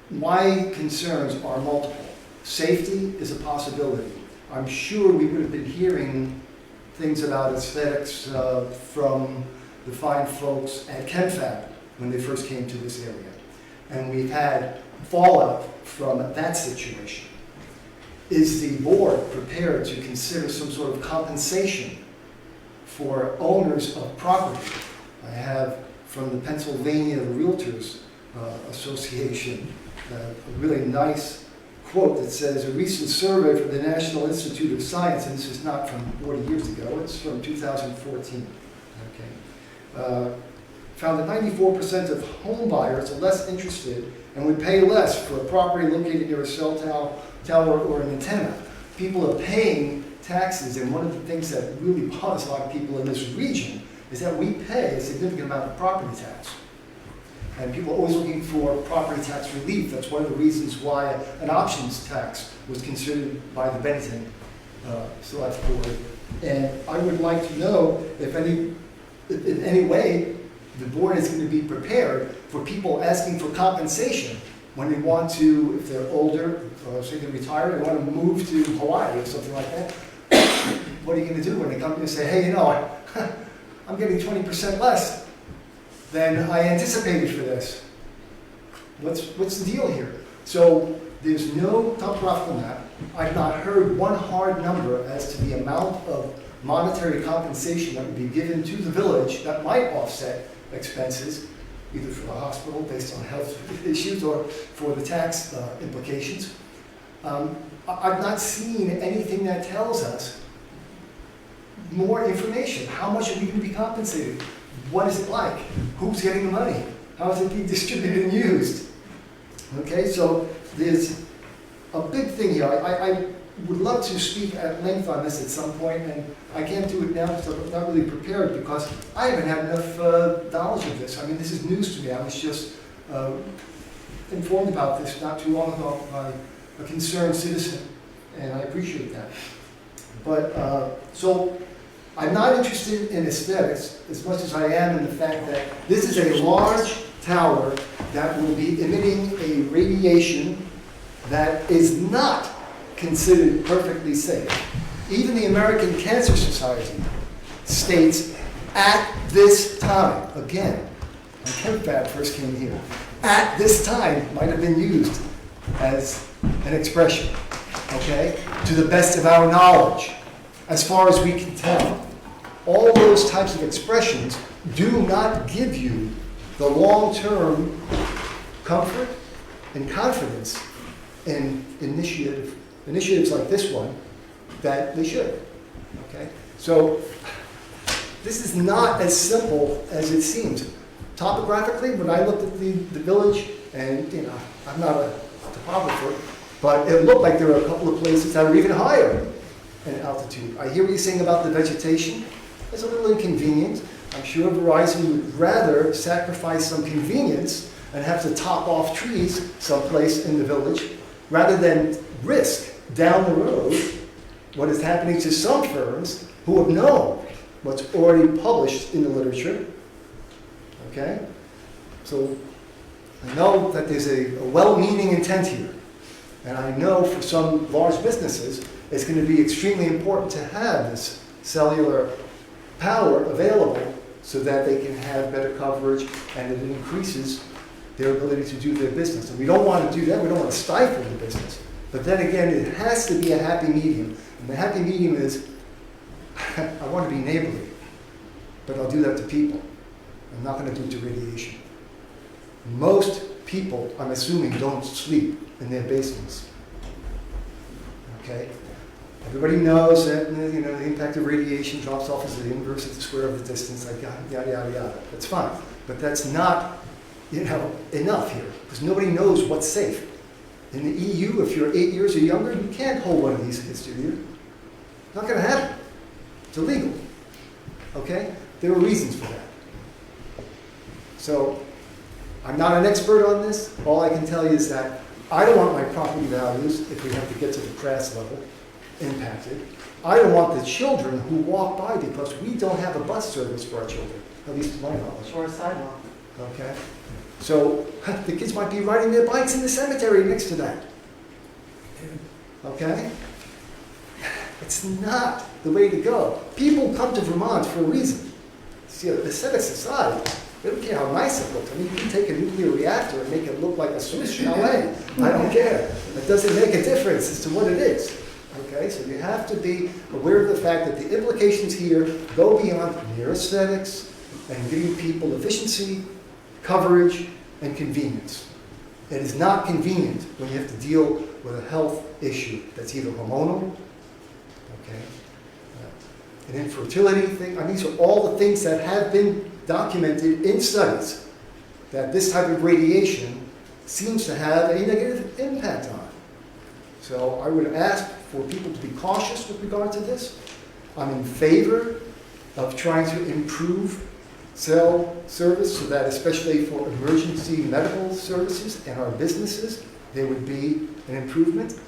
My concerns are multiple. Safety is a possibility. I'm sure we would have been hearing things about aesthetics from the fine folks at ChemFab when they first came to this area. And we've had fallout from that situation. Is the board prepared to consider some sort of compensation for owners of property? I have from the Pennsylvania Realtors Association a really nice quote that says, a recent survey from the National Institute of Science, and this is not from 40 years ago, it's from 2014, okay, found that 94% of home buyers are less interested and would pay less for a property located near a cell tower or an antenna. People are paying taxes, and one of the things that really bothers a lot of people in this region is that we pay a significant amount of property tax. And people are always looking for property tax relief. That's one of the reasons why an options tax was considered by the Bennington Select Board. And I would like to know if in any way the board is going to be prepared for people asking for compensation when they want to, if they're older, or say they're retired, they want to move to Hawaii or something like that. What are you going to do when they come and say, hey, you know, I'm getting 20% less than I anticipated for this? What's the deal here? So there's no topographical map. I've not heard one hard number as to the amount of monetary compensation that would be given to the village that might offset expenses, either for the hospital based on health issues or for the tax implications. I've not seen anything that tells us more information. How much are we going to be compensated? What is it like? Who's getting the money? How is it being distributed and used? Okay, so there's a big thing here. I would love to speak at length on this at some point, and I can't do it now because I'm not really prepared because I haven't had enough knowledge of this. I mean, this is news to me. I was just informed about this not too long ago by a concerned citizen, and I appreciate that. But, so I'm not interested in aesthetics as much as I am in the fact that this is a large tower that will be emitting a radiation that is not considered perfectly safe. Even the American Cancer Society states at this time, again, when ChemFab first came here, at this time might have been used as an expression, okay? To the best of our knowledge, as far as we can tell. All those types of expressions do not give you the long-term comfort and confidence in initiatives like this one that they should, okay? So this is not as simple as it seems. Topographically, when I looked at the village, and you know, I'm not a topographer, but it looked like there were a couple of places that were even higher in altitude. I hear what you're saying about the vegetation. It's a little inconvenient. I'm sure Verizon would rather sacrifice some convenience and have to top off trees someplace in the village, rather than risk down the road what is happening to some firms who have known what's already published in the literature. Okay? So I know that there's a well-meaning intent here. And I know for some large businesses, it's going to be extremely important to have this cellular power available so that they can have better coverage and it increases their ability to do their business. And we don't want to do that. We don't want to stifle the business. But then again, it has to be a happy medium. And the happy medium is, I want to be neighborly, but I'll do that to people. I'm not going to do it to radiation. Most people, I'm assuming, don't sleep in their basements. Okay? Everybody knows that you know the impact of radiation drops off as the inverse of the square of the distance, like yada yada yada. That's fine, but that's not enough here because nobody knows what's safe. In the EU, if you're 8 years or younger, you can't hold one of these kids to you. It's not going to happen. It's illegal. Okay? There are reasons for that. So, I'm not an expert on this. All I can tell you is that I don't want my property values, if we have to get to the crass level, impacted. I don't want the children who walk by because we don't have a bus service for our children, at least to my knowledge. Or a sidewalk. Okay? So, the kids might be riding their bikes in the cemetery next to that. Okay? It's not the way to go. People come to Vermont for a reason. See, aesthetics aside, they don't care how nice it looks. I mean, you can take a nuclear reactor and make it look like a Swiss chalet. I don't care. It doesn't make a difference as to what it is. Okay, so you have to be aware of the fact that the implications here go beyond mere aesthetics and giving people efficiency, coverage, and convenience. It is not convenient when you have to deal with a health issue that's either hormonal, okay, an infertility thing. I mean, these are all the things that have been documented in studies that this type of radiation seems to have a negative impact on. So I would ask for people to be cautious with regard to this. I'm in favor of trying to improve cell service so that especially for emergency medical services and our businesses, there would be an improvement,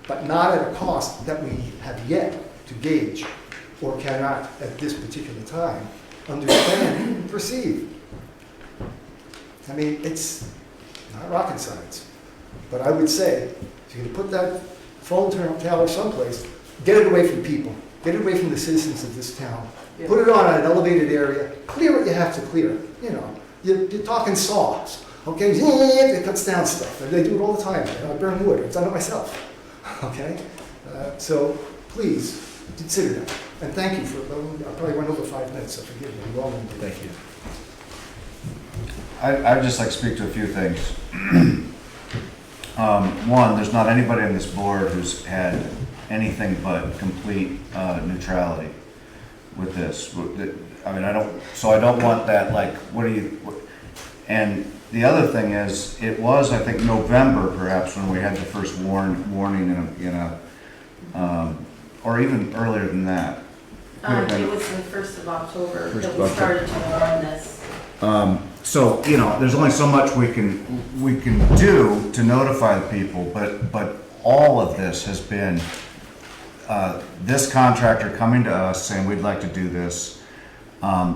but not at a cost that we have yet to gauge or cannot at this particular time understand and perceive. I mean, it's not rocket science, but I would say, if you're going to put that phone tower someplace, get it away from people. Get it away from the citizens of this town. Yeah. Put it on an elevated area. Clear what you have to clear. You know, you're talking saws. Okay, it cuts down stuff. And they do it all the time. I burn wood. I've done it myself. Okay, so please consider that. And thank you for. I probably went over 5 minutes, so forgive me. Well-winded. Thank you. I'd just like to speak to a few things. One, there's not anybody on this board who's had anything but complete neutrality with this. I mean, I don't want that, like, and the other thing is, it was, I think, November perhaps when we had the first warning or even earlier than that. It was the 1st of October that we started to warn this. So, there's only so much we can do to notify the people, but all of this has been this contractor coming to us saying we'd like to do this.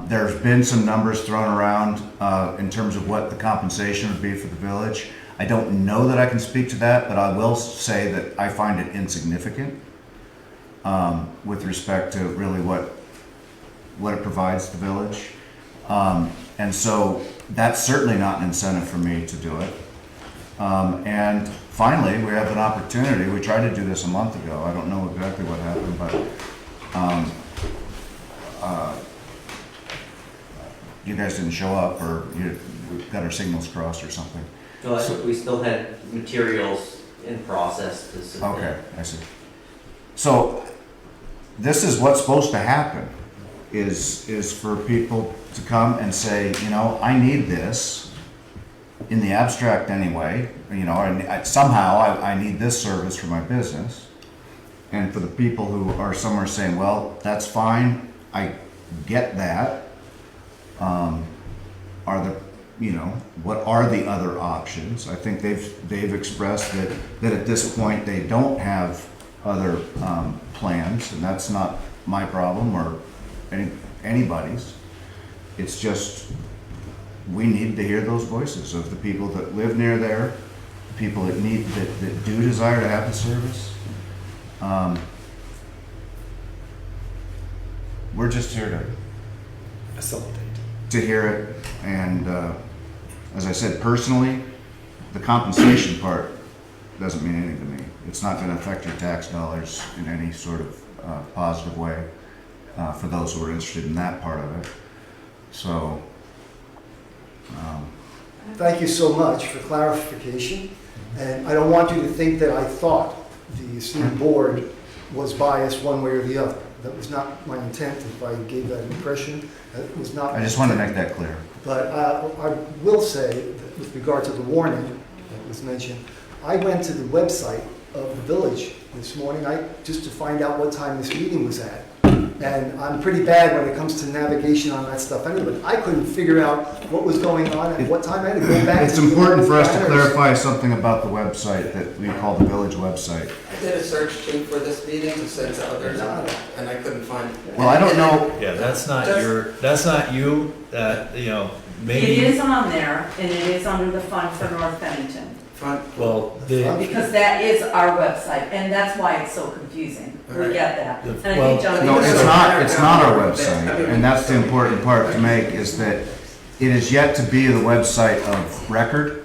There's been some numbers thrown around in terms of what the compensation would be for the village. I don't know that I can speak to that, but I will say that I find it insignificant. with respect to really what it provides the village. And so that's certainly not an incentive for me to do it. And finally, we have an opportunity. We tried to do this a month ago. I don't know exactly what happened, but you guys didn't show up, or we got our signals crossed or something. No, we still had materials in process to submit. Okay, I see. So this is what's supposed to happen, is for people to come and say, you know, I need this in the abstract anyway, you know, somehow I need this service for my business. And for the people who are somewhere saying, well, that's fine, I get that. Are the, you know, what are the other options? I think they've expressed that at this point they don't have other plans, and that's not my problem or anybody's. It's just we need to hear those voices of the people that live near there, people that do desire to have the service. We're just here to Facilitate. hear it, and as I said, personally, the compensation part doesn't mean anything to me. It's not going to affect your tax dollars in any sort of positive way for those who are interested in that part of it. So, Thank you so much for clarification, and I don't want you to think that I thought the esteemed board was biased one way or the other. That was not my intent. If I gave that impression, that was not. I just want to make that clear. But I will say, that with regard to the warning that was mentioned, I went to the website of the village this morning, just to find out what time this meeting was at. And I'm pretty bad when it comes to navigation on that stuff anyway. I couldn't figure out what was going on at what time. I had to go back. It's important for us to clarify something about the website that we call the village website. I did a search too for this meeting to send to others, and I couldn't find it. Well, I don't know. Yeah, that's not you, you know, maybe. It is on there, and it is under the fund for North Bennington, Well, because that is our website, and that's why it's so confusing. We get that. And I think John. No, it's not our website, and that's the important part to make, is that it is yet to be the website of record,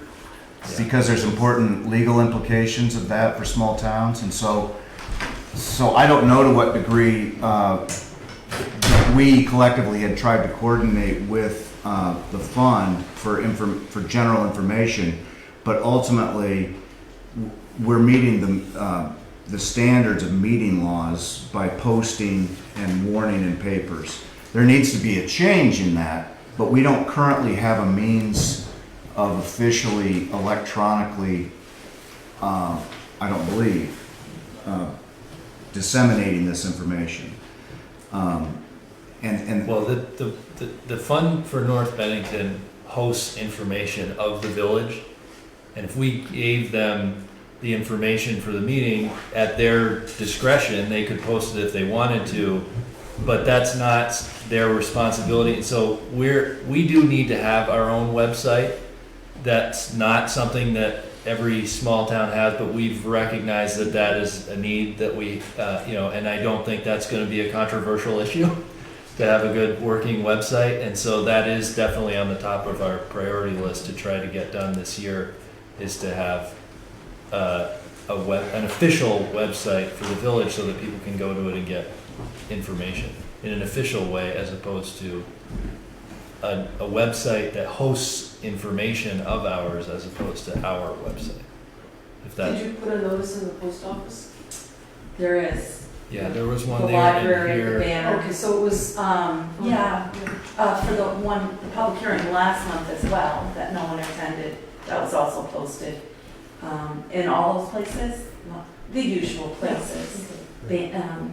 because there's important legal implications of that for small towns, and so I don't know to what degree we collectively had tried to coordinate with the fund for general information, but ultimately we're meeting the standards of meeting laws by posting and warning in papers. There needs to be a change in that, but we don't currently have a means of officially electronically, I don't believe, disseminating this information. Well, the fund for North Bennington hosts information of the village, and if we gave them the information for the meeting at their discretion, they could post it if they wanted to, but that's not their responsibility. So we do need to have our own website. That's not something that every small town has, but we've recognized that that is a need that we, and I don't think that's going to be a controversial issue to have a good working website. And so that is definitely on the top of our priority list to try to get done this year, is to have an official website for the village so that people can go to it and get information in an official way, as opposed to a website that hosts information of ours as opposed to our website. If that, Did you put a notice in the post office? There is. yeah, there was one The there and library, the here. banner. Okay, so it was, For the public hearing last month as well, that no one attended, that was also posted, in all those places, the usual places, banner.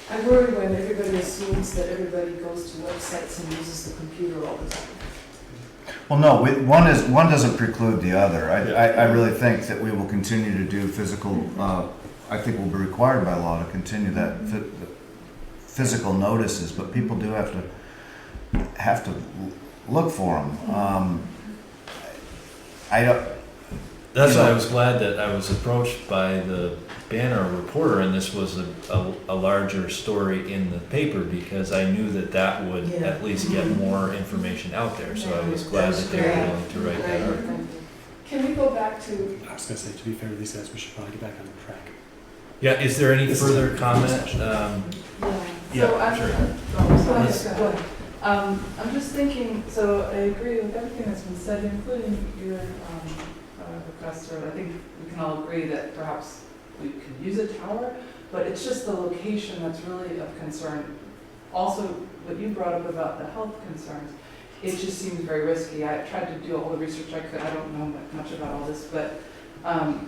I worry when everybody assumes that everybody goes to websites and uses the computer all the time. Well, no, one doesn't preclude the other. I really think that we will continue to do physical, I think we'll be required by law to continue that physical notices, but people do have to look for them. That's You why know- I was glad that I was approached by the Banner reporter, and this was a larger story in the paper, because I knew that that would Yeah. at least get more information out there, so I was glad that they were willing to write that article. Can we go back to, I was gonna say, to be fair to these guys, we should probably get back on track. Yeah, is there any further comment? So Yeah, I'm, sure. go ahead. I'm just thinking, so I agree with everything that's been said, including your request, or I think we can all agree that perhaps we could use a tower, but it's just the location that's really of concern. Also, what you brought up about the health concerns, it just seems very risky. I tried to do all the research I could. I don't know much about all this, but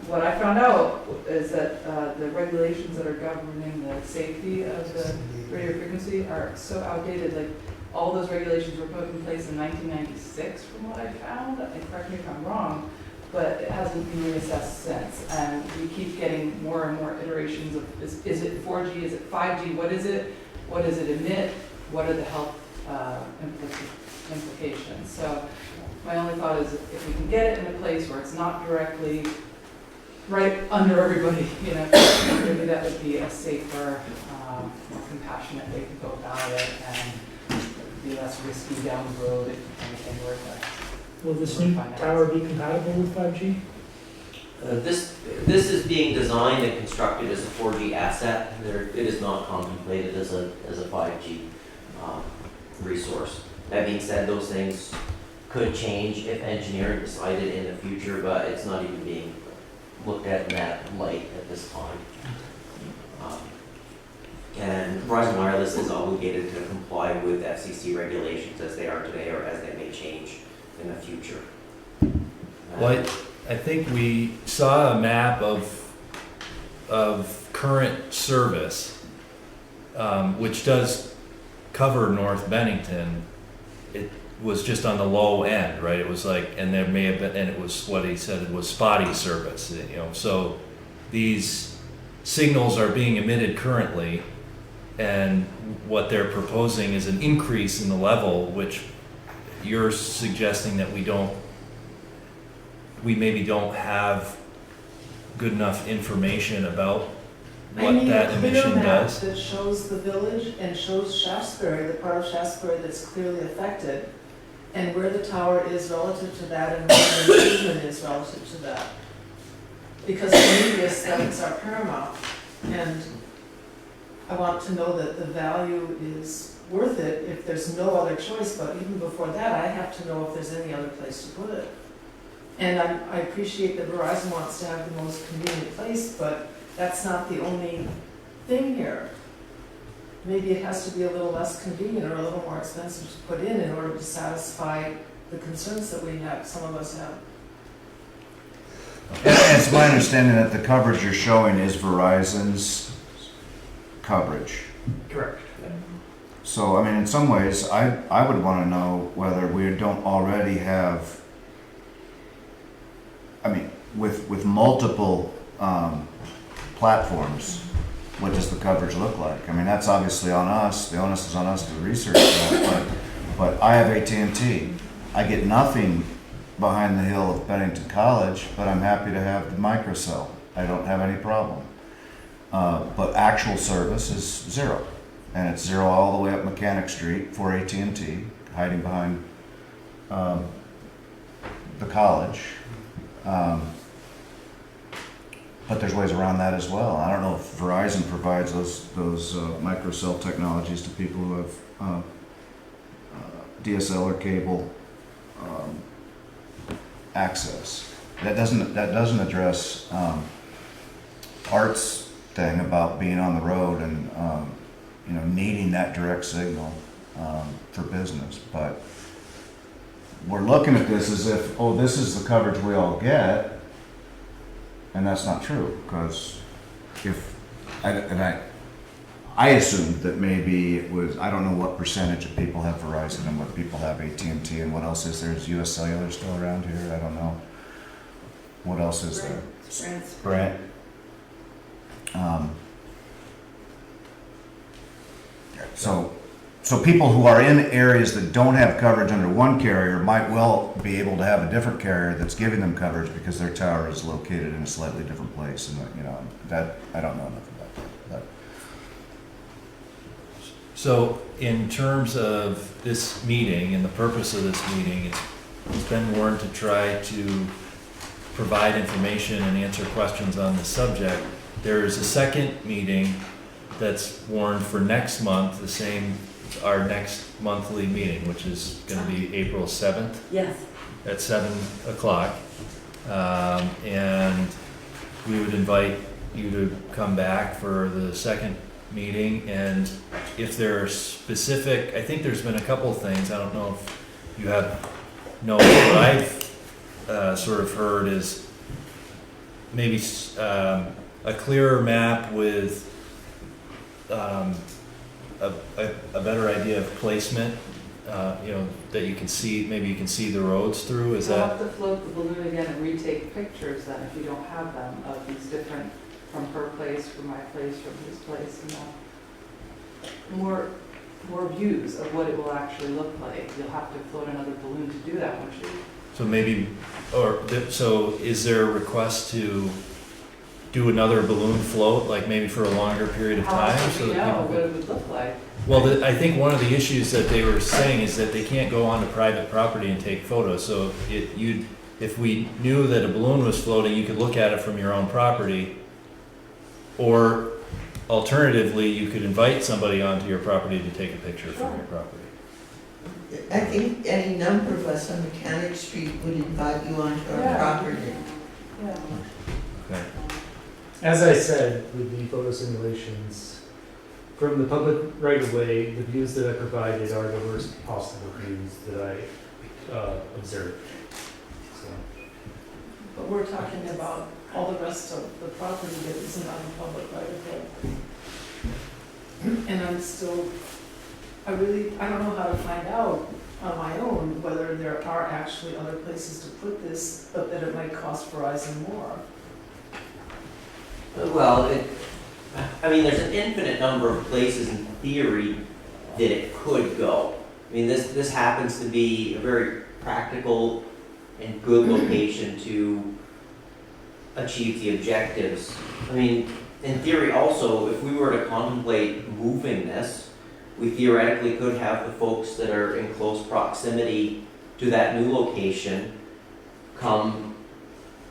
what I found out is that the regulations that are governing the safety of the radio frequency are so outdated. Like, all those regulations were put in place in 1996 from what I found. And correct me if I'm wrong, but it hasn't been reassessed since. And we keep getting more and more iterations of, is it 4G, is it 5G, what is it? What does it emit? What are the health implications? So my only thought is if we can get it in a place where it's not directly right under everybody, you know, maybe that would be a safer, more compassionate way to go about it, and be less risky down the road if anything were to. Will this new tower be compatible with 5G? This is being designed and constructed as a 4G asset. It is not contemplated as a 5G resource. That being said, those things could change if engineering decided in the future, but it's not even being looked at in that light at this time. And Verizon Wireless is obligated to comply with FCC regulations as they are today, or as they may change in the future. Well, I think we saw a map of current service, which does cover North Bennington. It was just on the low end, right? It was like, and there may have been, and it was what he said, it was spotty service, you know. So these signals are being emitted currently, and what they're proposing is an increase in the level, which you're suggesting that we maybe don't have good enough information about what that emission does. That shows the village and shows Shaftesbury, the part of Shaftesbury that's clearly affected, and where the tower is relative to that, and where the improvement is relative to that. Because for me, the aesthetics are paramount, and I want to know that the value is worth it if there's no other choice, but even before that, I have to know if there's any other place to put it. And I appreciate that Verizon wants to have the most convenient place, but that's not the only thing here. Maybe it has to be a little less convenient or a little more expensive to put in order to satisfy the concerns that we have, some of us have. And it's my understanding that the coverage you're showing is Verizon's coverage. Correct. So, I mean, in some ways, I would want to know whether we don't already have, I mean, with multiple platforms, what does the coverage look like? I mean, that's obviously on us. The onus is on us to research that. But I have AT&T. I get nothing behind the hill of Bennington College, but I'm happy to have the microcell. I don't have any problem. But actual service is zero. And it's zero all the way up Mechanic Street for AT&T, hiding behind the college. But there's ways around that as well. I don't know if Verizon provides those microcell technologies to people who have DSL or cable access. That doesn't address Art's thing about being on the road and needing that direct signal for business. But we're looking at this as if, this is the coverage we all get. And that's not true, because I assumed that maybe it was, I don't know what percentage of people have Verizon and what people have AT&T and what else is there. Is US Cellular still around here? I don't know. What else is there? Sprint. So So people who are in areas that don't have coverage under one carrier might well be able to have a different carrier that's giving them coverage because their tower is located in a slightly different place, and that, I don't know enough about that. So in terms of this meeting and the purpose of this meeting, it's been warned to try to provide information and answer questions on the subject. There is a second meeting that's warned for next month, our next monthly meeting, which is gonna be April 7th Yes. at 7 o'clock. And we would invite you to come back for the second meeting, and if there are specific, I think there's been a couple of things, I don't know if you what I've sort of heard is maybe a clearer map with a better idea of placement, that you can see, maybe you can see the roads through, is You'll that? have to float the balloon again and retake pictures then, if you don't have them, of these different, from her place, from my place, from his place, more views of what it will actually look like. You'll have to float another balloon to do that, won't you? So maybe, so is there a request to do another balloon float, like maybe for a longer period of How time? else so do we that know people what could- it would look like? Well, I think one of the issues that they were saying is that they can't go onto private property and take photos. So if we knew that a balloon was floating, you could look at it from your own property. Or alternatively, you could invite somebody onto your property to take a picture from your property. I think any number of us on Mechanic Street would invite you onto our Yeah. property. Yeah. Okay. As I said, with the photo simulations, from the public right of way, the views that I provided are the worst possible views that I observed. So, But we're talking about all the rest of the property that isn't on the public right of way. And I don't know how to find out on my own whether there are actually other places to put this, but that it might cost Verizon more. Well, there's an infinite number of places in theory that it could go. I mean, this happens to be a very practical and good location to achieve the objectives. I mean, in theory also, if we were to contemplate moving this, we theoretically could have the folks that are in close proximity to that new location come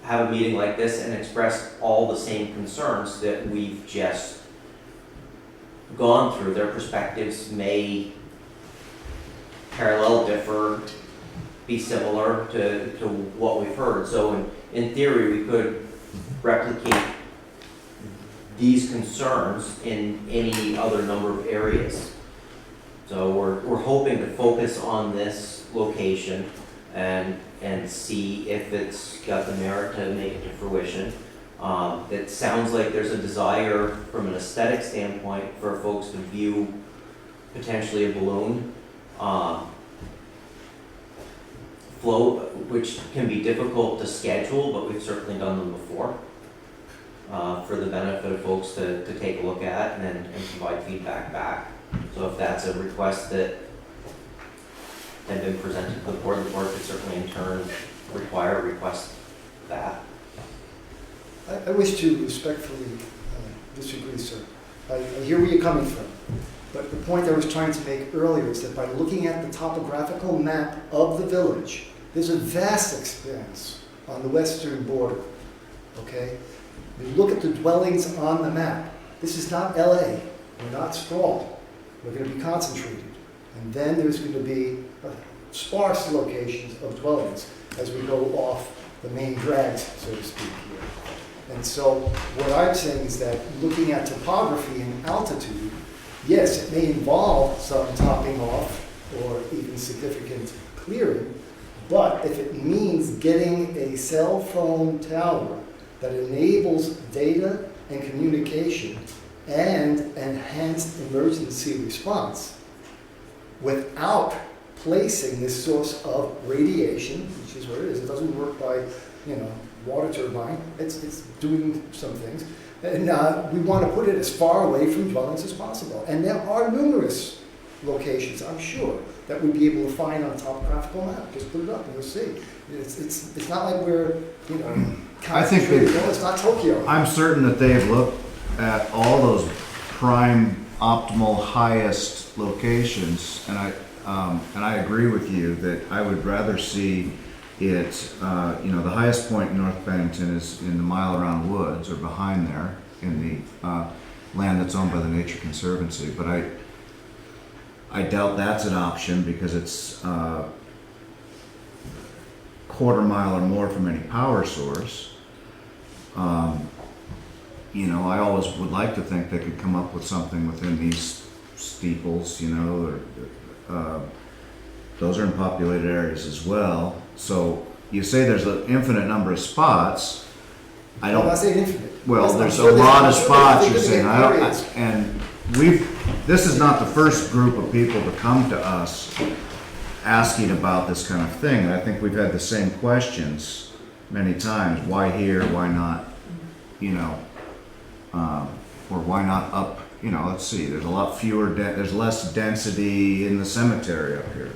have a meeting like this and express all the same concerns that we've just gone through. Their perspectives may parallel, differ, be similar to what we've heard. So in theory, we could replicate these concerns in any other number of areas. So we're hoping to focus on this location and see if it's got the merit to make it to fruition. It sounds like there's a desire from an aesthetic standpoint for folks to view potentially a balloon float, which can be difficult to schedule, but we've certainly done them before for the benefit of folks to take a look at and provide feedback back. So if that's a request that had been presented to the board could certainly in turn request that. I wish to respectfully disagree, sir. I hear where you're coming from, but the point I was trying to make earlier is that by looking at the topographical map of the village, there's a vast expanse on the western border, okay? You look at the dwellings on the map. This is not LA, we're not sprawled. We're going to be concentrated. And then there's going to be sparse locations of dwellings as we go off the main drags, so to speak, here. And so what I'm saying is that looking at topography and altitude, yes, it may involve some topping off or even significant clearing, but if it means getting a cell phone tower that enables data and communication and enhanced emergency response without placing this source of radiation, which is what it is. It doesn't work by, water turbine. It's doing some things. And we want to put it as far away from dwellings as possible. And there are numerous locations, I'm sure, that we'd be able to find on topographical map. Just put it up and you'll see. It's not like we're, you know, I think concentrated, it's not Tokyo. I'm certain that they've looked at all those prime, optimal, highest locations, and I agree with you that I would rather see it, you know, the highest point in North Bennington is in the Mile Around Woods, or behind there, in the land that's owned by the Nature Conservancy, but I doubt that's an option because it's quarter mile or more from any power source. You know, I always would like to think they could come up with something within these steeples, you know, or those are in populated areas as well. So you say there's an infinite number of spots. I don't. I'm not saying infinite. Well, I'm there's sure a lot of there's spots you're significant saying. areas. And this is not the first group of people to come to us asking about this kind of thing. And I think we've had the same questions many times. Why here? Why not, you know, or why not up, you know, let's see, there's a lot fewer, there's less density in the cemetery up here.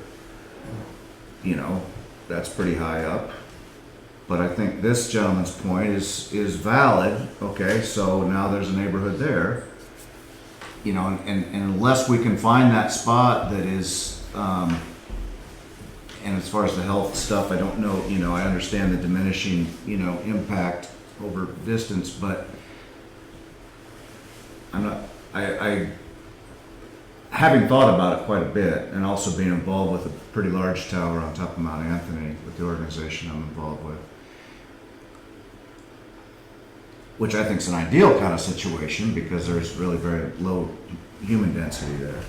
You know, that's pretty high up. But I think this gentleman's point is valid. Okay, so now there's a neighborhood there. You know, and unless we can find that spot that is, and as far as the health stuff, I don't know, you know, I understand the diminishing, you know, impact over distance, but I'm not, I having thought about it quite a bit, and also being involved with a pretty large tower on top of Mount Anthony with the organization I'm involved with, which I think is an ideal kind of situation because there's really very low human density there.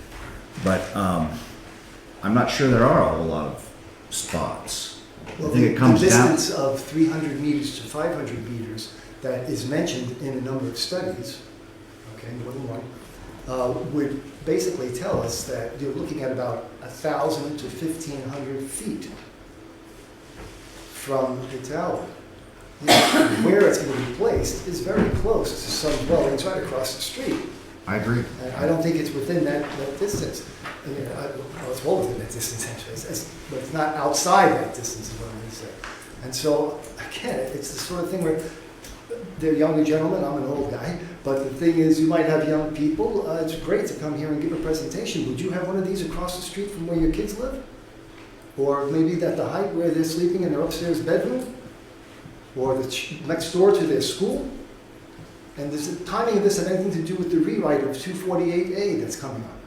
But I'm not sure there are a whole lot of spots. Well, I think it comes the down. distance of 300 meters to 500 meters that is mentioned in a number of studies, okay, more than one, would basically tell us that you're looking at about 1,000 to 1,500 feet from the tower. Where it's going to be placed is very close to some dwellings right across the street. I agree. And I don't think it's within that distance. I mean, well, it's well within that distance, actually, but it's not outside that distance, is what I'm going to say. And so, again, it's the sort of thing where they're younger gentlemen, I'm an old guy, but the thing is, you might have young people. It's great to come here and give a presentation. Would you have one of these across the street from where your kids live? Or maybe at the height where they're sleeping in their upstairs bedroom? Or next door to their school? And does the timing of this have anything to do with the rewrite of 248A that's coming up?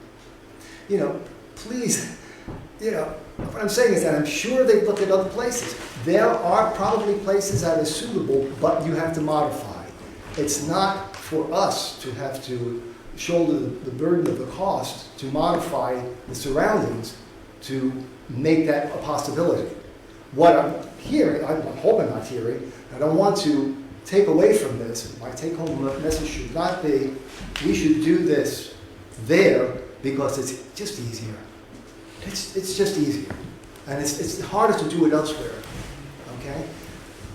You know, please, you know, what I'm saying is that I'm sure they've looked at other places. There are probably places that are suitable, but you have to modify. It's not for us to have to shoulder the burden of the cost to modify the surroundings to make that a possibility. What I'm hearing, I'm hoping not hearing, I don't want to take away from this. My take-home message should not be, we should do this there because it's just easier. It's just easier. And it's harder to do it elsewhere, okay?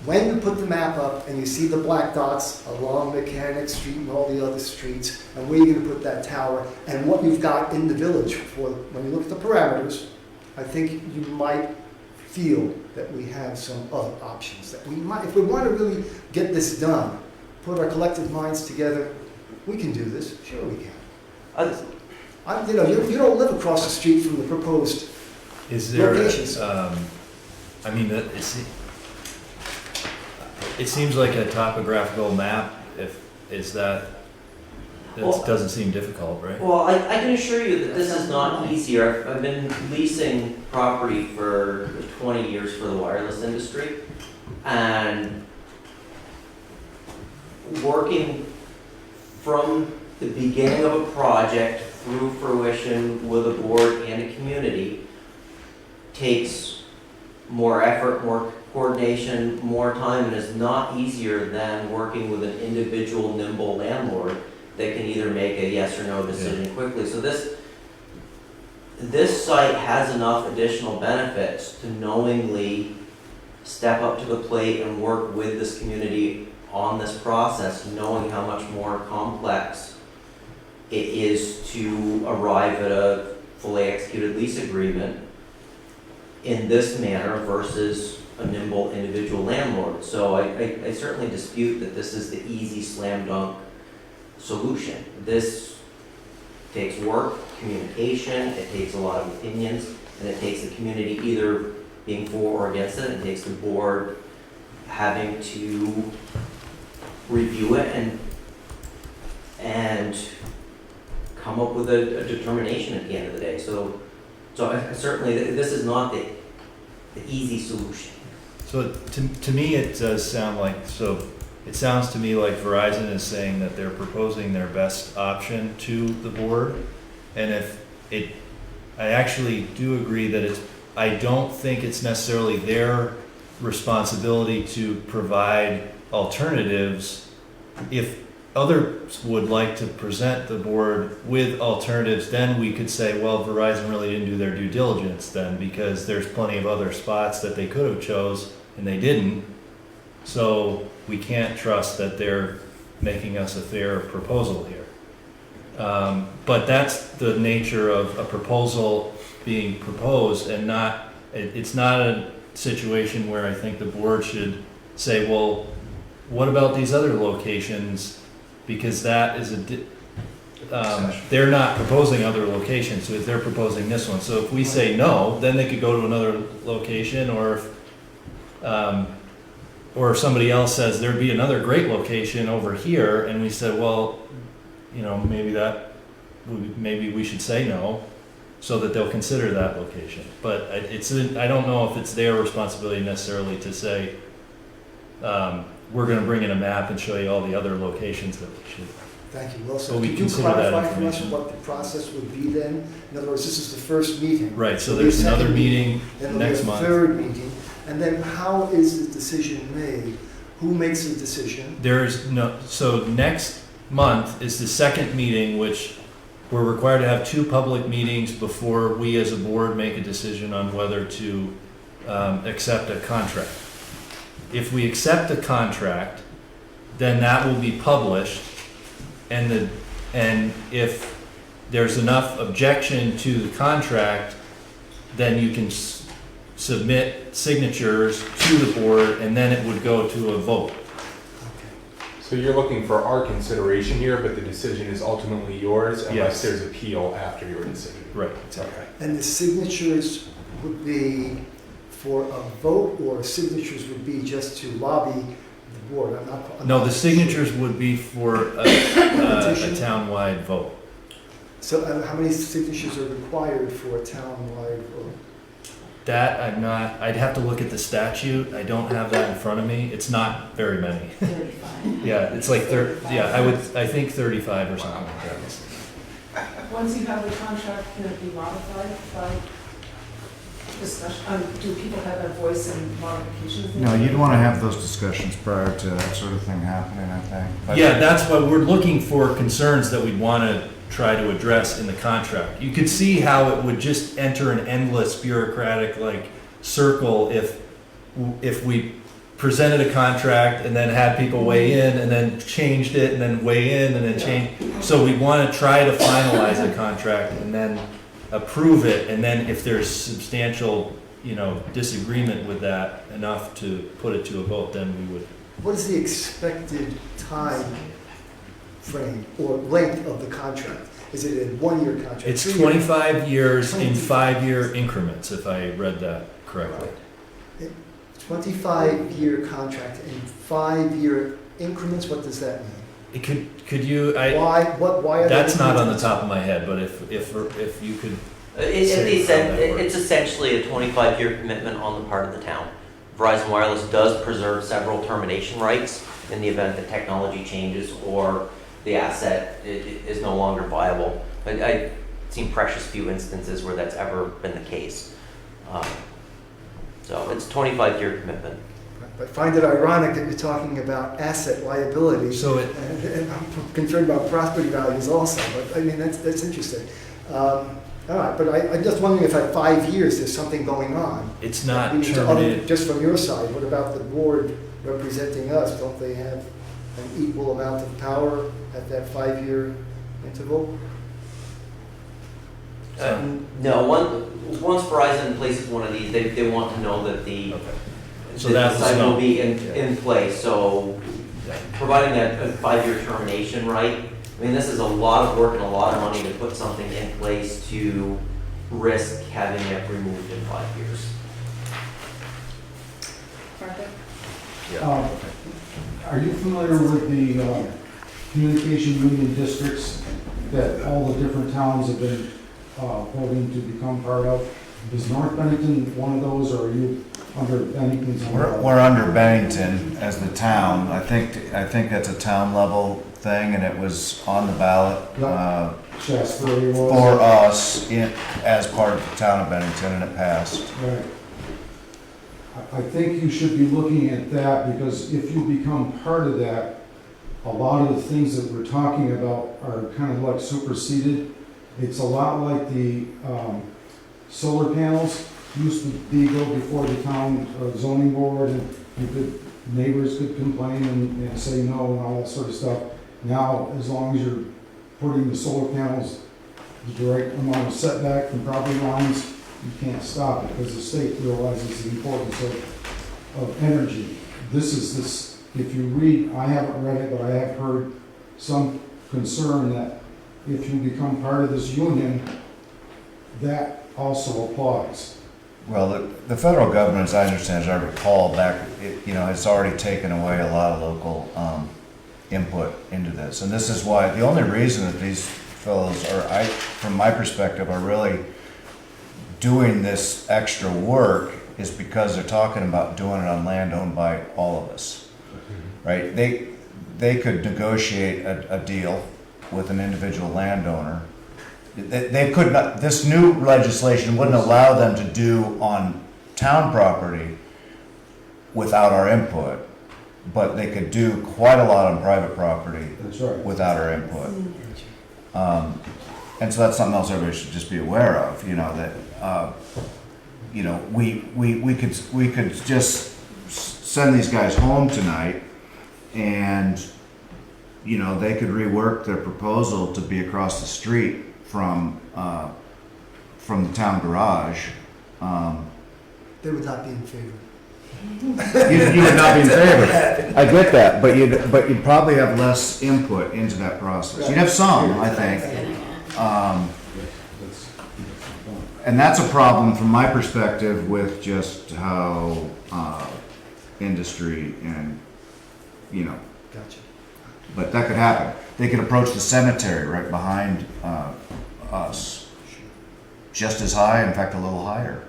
When you put the map up and you see the black dots along Mechanic Street and all the other streets, and where you're going to put that tower, and what you've got in the village, for when you look at the parameters, I think you might feel that we have some other options. That we might, if we want to really get this done, put our collective minds together, we can do this. Sure we can. You know, you don't live across the street from the proposed Is there, locations. I mean, it seems like a topographical map, Well, doesn't seem difficult, right? Well, I can assure you that this is not easier. I've been leasing property for 20 years for the wireless industry, and working from the beginning of a project through fruition with a board and a community takes more effort, more coordination, more time, and is not easier than working with an individual, nimble landlord that can either make a yes or no decision quickly. So this site has enough additional benefits to knowingly step up to the plate and work with this community on this process, knowing how much more complex it is to arrive at a fully executed lease agreement in this manner versus a nimble individual landlord. So I certainly dispute that this is the easy slam dunk solution. This takes work, communication, it takes a lot of opinions, and it takes the community either being for or against it. It takes the board having to review it and come up with a determination at the end of the day. So I certainly, this is not the easy solution. So to me, it does sound like, it sounds to me like Verizon is saying that they're proposing their best option to the board. And I actually do agree that I don't think it's necessarily their responsibility to provide alternatives. If others would like to present the board with alternatives, then we could say, well, Verizon really didn't do their due diligence then, because there's plenty of other spots that they could have chose and they didn't. So we can't trust that they're making us a fair proposal here. But that's the nature of a proposal being proposed, and it's not a situation where I think the board should say, well, what about these other locations? Because that is they're not proposing other locations, so if they're proposing this one. So if we say no, then they could go to another location, or if somebody else says there'd be another great location over here, and we said, well, maybe we should say no, so that they'll consider that location. But I don't know if it's their responsibility necessarily to say, we're going to bring in a map and show you all the other locations that we should. Thank you. Well, So so we could you consider that clarify for us information. what the process would be then? In other words, this is the first meeting. Right, so There'll be there's a another second meeting then next there'll be a month. third meeting, and then how is the decision made? Who makes the decision? So next month is the second meeting, which we're required to have 2 public meetings before we as a board make a decision on whether to accept a contract. If we accept the contract, then that will be published, and if there's enough objection to the contract, then you can submit signatures to the board, and then it would go to a vote. So you're looking for our consideration here, but the decision is ultimately yours unless Yes. there's appeal after your decision. Right. Okay. And the signatures would be for a vote, or signatures would be just to lobby the board? I'm No, not the sure. signatures would be for a Petition? town-wide vote. So how many signatures are required for a town-wide vote? That I'd have to look at the statute. I don't have that in front of me. It's not very many. 35. Yeah, it's like I think 35 or something like that. Once you have the contract, can it be modified by discussion? Do people have a voice in modifications? No, you'd want to have those discussions prior to that sort of thing happening, I think. But- Yeah, that's why we're looking for concerns that we'd want to try to address in the contract. You could see how it would just enter an endless bureaucratic circle if we presented a contract and then had people weigh in and then changed it and then weigh in and then change. So we want to try to finalize a contract and then approve it, and then if there's substantial, disagreement with that enough to put it to a vote, then we would. What is the expected time frame or length of the contract? Is it a 1-year contract? It's 3-year? 25 years in 5-year increments, if I read that correctly. 25-year contract in 5-year increments, what does that mean? It could you, Why are they? that's not on the top of my head, but if you could. It's essentially a 25-year commitment on the part of the town. Verizon Wireless does preserve several termination rights in the event that technology changes or the asset is no longer viable. I've seen precious few instances where that's ever been the case. So it's a 25-year commitment. I find it ironic that you're talking about asset liability. So and I'm concerned about property values also, but I mean, that's interesting. All right, but I'm just wondering if at 5 years there's something going on. It's not We need to- terminated. Just from your side, what about the board representing us? Don't they have an equal amount of power at that 5-year interval? No, once Verizon places one of these, they want to know that the, Okay. So the that was site will not- be in place, so providing a 5-year termination right, I mean, this is a lot of work and a lot of money to put something in place to risk having it removed in 5 years. Are you familiar with the communication union districts that all the different towns have been voting to become part of? Is North Bennington one of those, or are you under Bennington's umbrella? We're under Bennington as the town. I think that's a town level thing, and it was on the ballot Shasbury was. for us as part of the town of Bennington, and it passed. Right. I think you should be looking at that, because if you become part of that, a lot of the things that we're talking about are kind of like superseded. It's a lot like the solar panels used to go before the town zoning board, and neighbors could complain and say no and all that sort of stuff. Now, as long as you're putting the solar panels the right amount of setback from property lines, you can't stop it, because the state realizes the importance of energy. If you read, I haven't read it, but I have heard some concern that if you become part of this union, that also applies. Well, the federal government, as I understand, as I recall back, it's already taken away a lot of local input into this. And this is why, the only reason that these fellows are, from my perspective, are really doing this extra work is because they're talking about doing it on land owned by all of us, right? They could negotiate a deal with an individual landowner. They could not, this new legislation wouldn't allow them to do on town property without our input, but they could do quite a lot on private property. That's right. Without our input. And so that's something else everybody should just be aware of, that, we could just send these guys home tonight, and, they could rework their proposal to be across the street from the town garage. They would not be in favor. You would not be in favor. I get that, but you'd probably have less input into that process. You'd have some, I think. And that's a problem from my perspective with just how industry and, Gotcha. but that could happen. They could approach the cemetery right behind us, just as high, in fact, a little higher.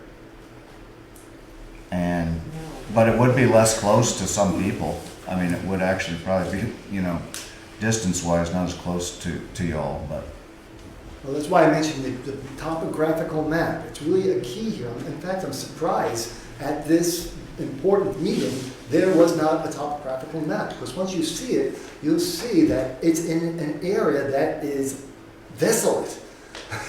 But it would be less close to some people. I mean, it would actually probably be, distance-wise, not as close to y'all, but. Well, that's why I mentioned the topographical map. It's really a key here. In fact, I'm surprised at this important meeting, there was not a topographical map. Because once you see it, you'll see that it's in an area that is desolate.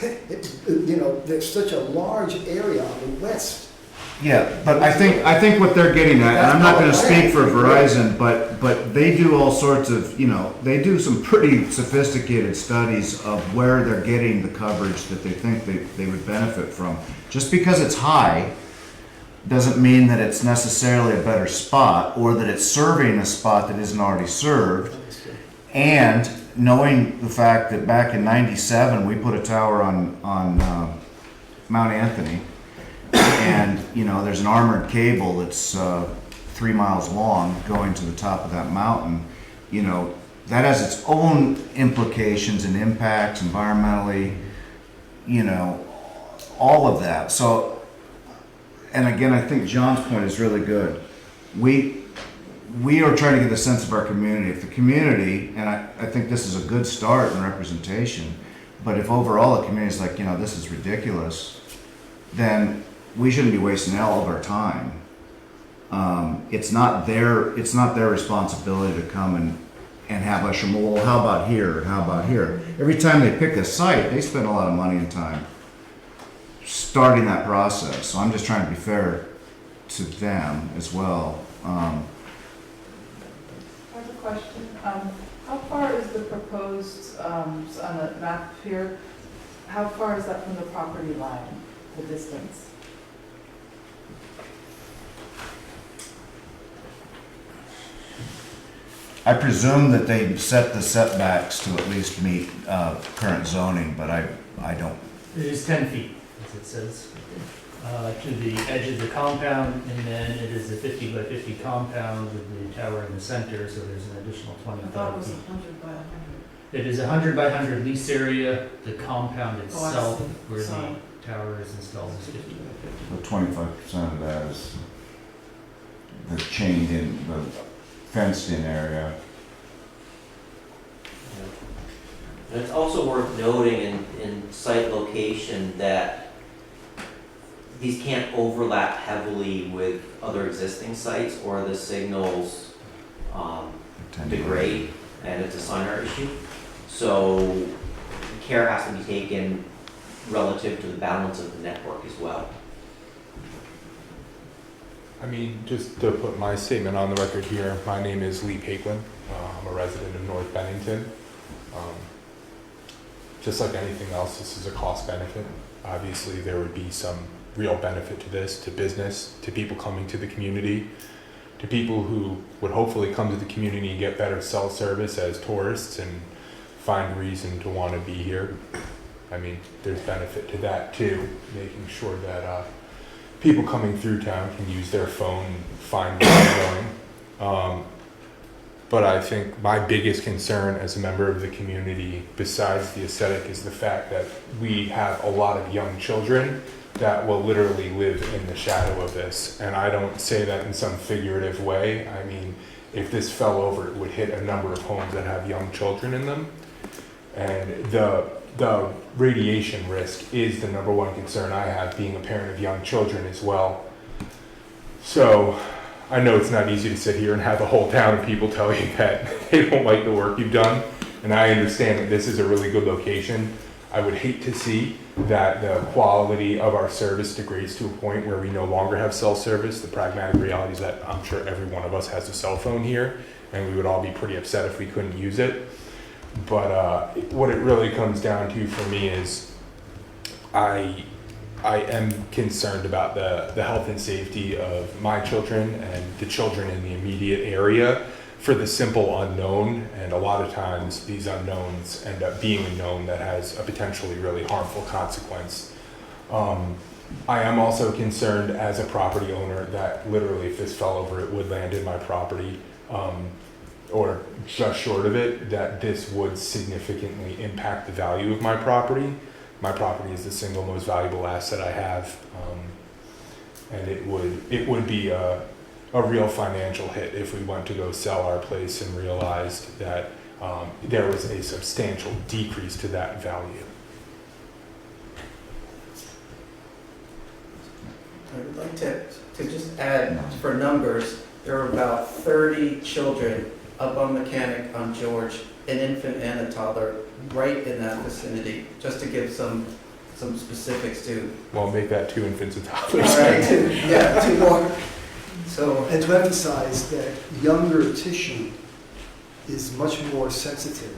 There's such a large area on the west. Yeah, but I think what they're getting at, and I'm not gonna speak for Verizon, but they do all sorts of, they do some pretty sophisticated studies of where they're getting the coverage that they think they would benefit from. Just because it's high doesn't mean that it's necessarily a better spot, or that it's serving a spot that isn't already served. And knowing the fact that back in '97, we put a tower on Mount Anthony, and there's an armored cable that's 3 miles long going to the top of that mountain. That has its own implications and impacts environmentally, all of that. So, and again, I think John's point is really good. We are trying to get a sense of our community. If the community, and I think this is a good start in representation, but if overall the community is like, this is ridiculous, then we shouldn't be wasting all of our time. It's not their responsibility to come and have us, well, how about here, and how about here? Every time they pick a site, they spend a lot of money and time starting that process. So I'm just trying to be fair to them as well. I have a question. How far is the proposed, on the map here, how far is that from the property line, the distance? I presume that they set the setbacks to at least meet current zoning, but I don't. It is 10 feet, as it says, to the edge of the compound, and then it is a 50 by 50 compound with the tower in the center, so there's an additional I thought it 25 was feet. 100 by 100. It is 100 by 100 lease area. The compound itself, see. where Sorry. the tower is installed, is 50 by 50. So 25% of that is the chained in, the fenced in area. And it's also worth noting in site location that these can't overlap heavily with other existing sites or the signals degrade and it's a signer issue. So care has to be taken relative to the balance of the network as well. I mean, just to put my statement on the record here, my name is Lee Paquin. I'm a resident of North Bennington. Just like anything else, this is a cost benefit. Obviously, there would be some real benefit to this, to business, to people coming to the community, to people who would hopefully come to the community and get better cell service as tourists and find reason to want to be here. I mean, there's benefit to that too, making sure that people coming through town can use their phone and find where they're going. But I think my biggest concern as a member of the community, besides the aesthetic, is the fact that we have a lot of young children that will literally live in the shadow of this. And I don't say that in some figurative way. I mean, if this fell over, it would hit a number of homes that have young children in them. And the radiation risk is the number one concern I have, being a parent of young children as well. So I know it's not easy to sit here and have a whole town of people tell you that they don't like the work you've done. And I understand that this is a really good location. I would hate to see that the quality of our service degrades to a point where we no longer have cell service. The pragmatic reality is that I'm sure every one of us has a cell phone here, and we would all be pretty upset if we couldn't use it. But what it really comes down to for me is I am concerned about the health and safety of my children and the children in the immediate area for the simple unknown. And a lot of times these unknowns end up being a known that has a potentially really harmful consequence. I am also concerned as a property owner that literally if this fell over, it would land in my property, or just short of it, that this would significantly impact the value of my property. My property is the single most valuable asset I have, and it would be a real financial hit if we went to go sell our place and realized that there was a substantial decrease to that value. I would like to just add, for numbers, there are about 30 children up on Mechanic on George, an infant and a toddler, right in that vicinity, just to give some specifics to. Well, make that 2 infants and toddlers. All right, 2 more. So, And to emphasize that younger tissue is much more sensitive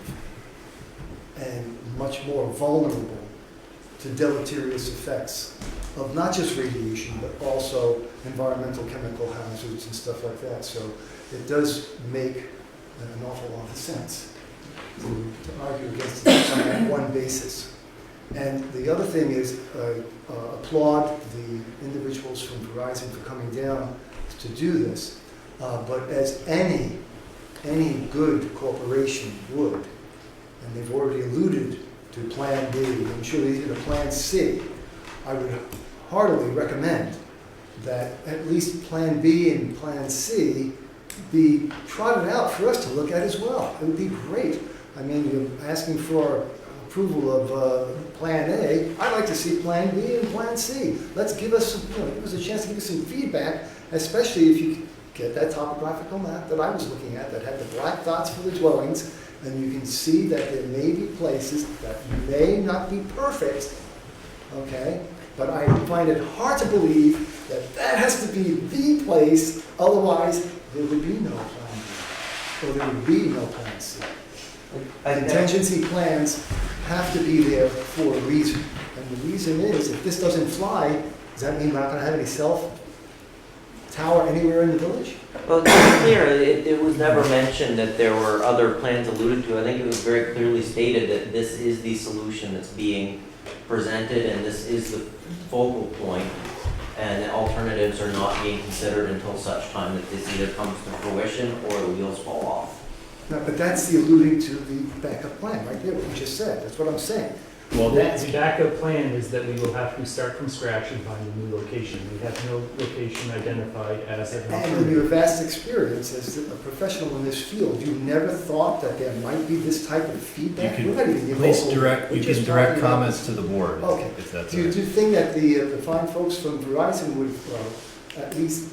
and much more vulnerable to deleterious effects of not just radiation, but also environmental chemical hazards and stuff like that. So it does make an awful lot of sense to argue against it on that one basis. And the other thing is, applaud the individuals from Verizon for coming down to do this. But as any good corporation would, and they've already alluded to Plan B, I'm sure they're going to Plan C, I would heartily recommend that at least Plan B and Plan C be trotted out for us to look at as well. It would be great. I mean, you're asking for approval of Plan A. I'd like to see Plan B and Plan C. Let's give us, give us a chance to give us some feedback, especially if you get that topographical map that I was looking at that had the black dots for the dwellings, and you can see that there may be places that may not be perfect, okay? But I find it hard to believe that that has to be the place, otherwise there would be no Plan B, or there would be no Plan C. Contingency plans have to be there for a reason. And the reason is, if this doesn't fly, does that mean we're not gonna have any cell tower anywhere in the village? Well, to be clear, it was never mentioned that there were other plans alluded to. I think it was very clearly stated that this is the solution that's being presented and this is the focal point, and that alternatives are not being considered until such time that this either comes to fruition or the wheels fall off. No, but that's the alluding to the backup plan, right there, what you just said, that's what I'm saying. Well, the backup plan is that we will have to start from scratch and find a new location. We have no location identified as an And in alternative. your vast experience as a professional in this field, you never thought that there might be this type of feedback? You We're not even can, please vocal. direct, We're you just can direct talking about comments to the board, Okay. if that's Do you think that the fine folks from Verizon would at least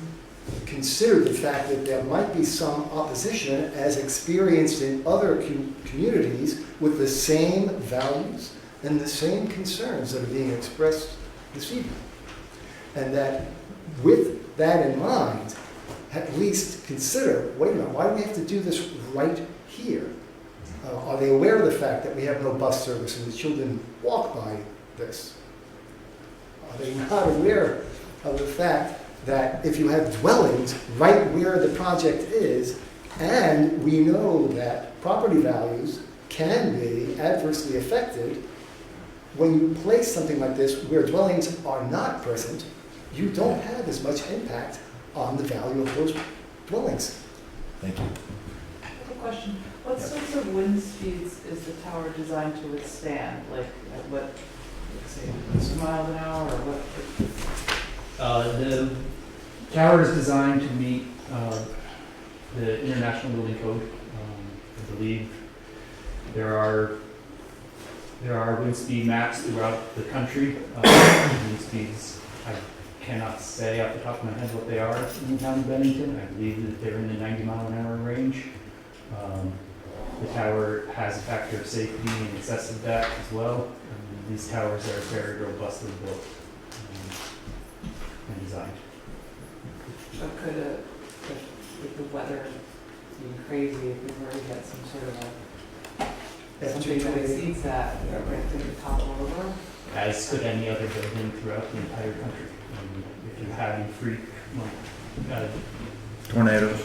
consider the fact that there might be some opposition as experienced in other communities with the same values and the same concerns that are being expressed this evening? And that with that in mind, at least consider, wait a minute, why do we have to do this right here? Are they aware of the fact that we have no bus service and the children walk by this? Are they not aware of the fact that if you have dwellings right where the project is, and we know that property values can be adversely affected, when you place something like this where dwellings are not present, you don't have as much impact on the value of those dwellings. Thank you. I have a question. What sorts of wind speeds is the tower designed to withstand? Like, at what, let's say, miles an hour, or what? The tower is designed to meet the International Building Code. I believe there are wind speed maps throughout the country. Wind speeds, I cannot say off the top of my head what they are in the town of Bennington. I believe that they're in the 90-mile-an-hour range. The tower has a factor of safety in excess of that as well. These towers are very robustly built and designed. But could with the weather being crazy, if we were to get some sort of something that exceeds that, could it topple over? As could any other building throughout the entire country. If you have a freak, Tornadoes.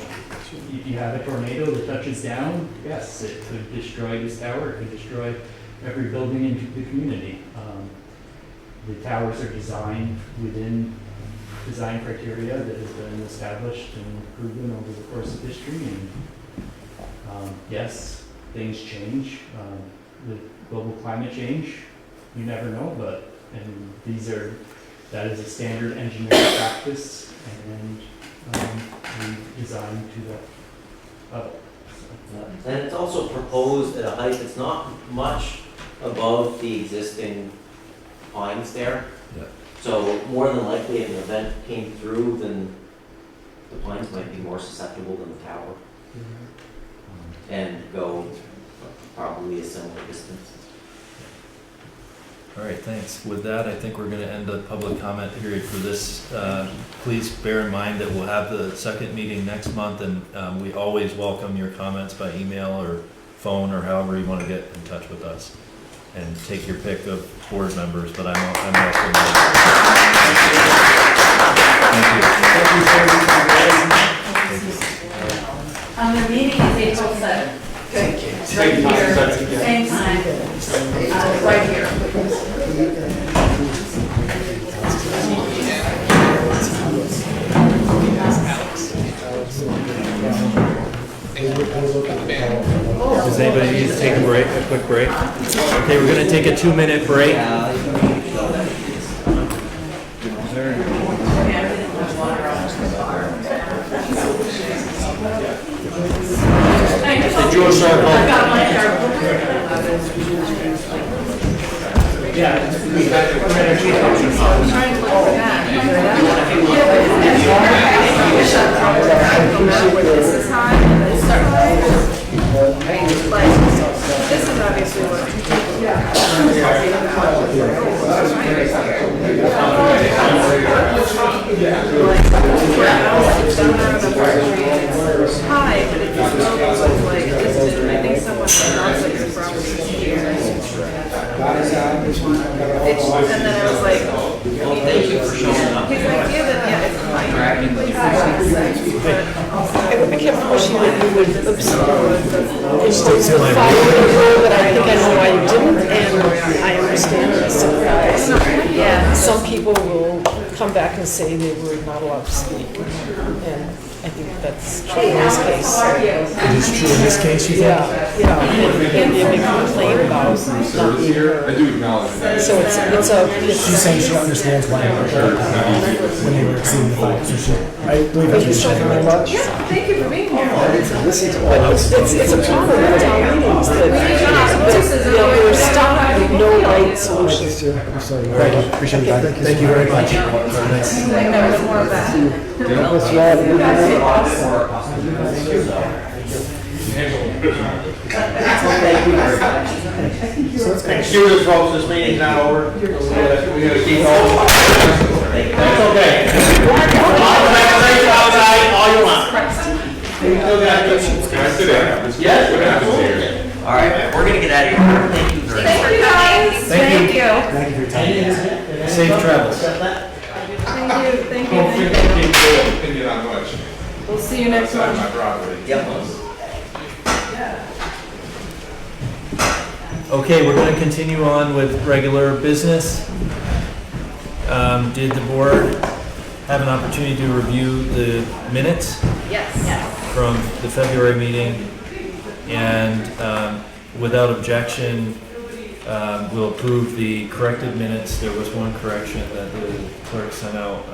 if you have a tornado that touches down, yes, it could destroy this tower, it could destroy every building in the community. The towers are designed within design criteria that has been established and proven over the course of history. And yes, things change. With global climate change, you never know, but that is a standard engineering practice, and we designed to that level. So. And it's also proposed at a height that's not much above the existing pines there. Yeah. So more than likely, if an event came through, then the pines might be more susceptible than the tower. And go probably a similar distance. All right, thanks. With that, I think we're going to end the public comment period for this. Please bear in mind that we'll have the second meeting next month, and we always welcome your comments by email or phone or however you want to get in touch with us. And take your pick of board members, but I'm welcome. Thank you. The meeting is April 7th. Thank you. Right here, same time, right here. Does anybody need to take a quick break? Okay, we're gonna take a 2-minute break. Enjoy circle. This is obviously what. Hi, but it just looks like this, I think someone else is probably here. you for showing up. His idea that, yeah, I kept pushing that you would impose the 5-minute rule, but I think I know why you didn't, and I understand the surprise. Yeah, some people will come back and say they were not allowed to speak, and I think that's true in this case. It is true in this case, you think? Yeah, and they make a complaint about not being heard. I do acknowledge that. So She's saying she understands why when they were exceeding the 5, so I believe that's what she's saying. very much. Thank you for being here. But it's a problem with town meetings that, we're stuck with no right solutions. I'm sorry. All right, appreciate it. Thank you very much. Excuse us, folks, this meeting's not over. We gotta keep going. That's okay. Outside, all you want. We still got this. Yes, absolutely. All right, we're gonna get out of here. Thank you very much. Thank you, guys. Thank you. Thank you for your time. Safe travels. Thank you. Opinion on much. We'll see you next Outside month. my property. Yep. Okay, we're going to continue on with regular business. Did the board have an opportunity to review the minutes Yes. from the February meeting? And without objection, we'll approve the corrected minutes. There was one correction that the clerk sent out.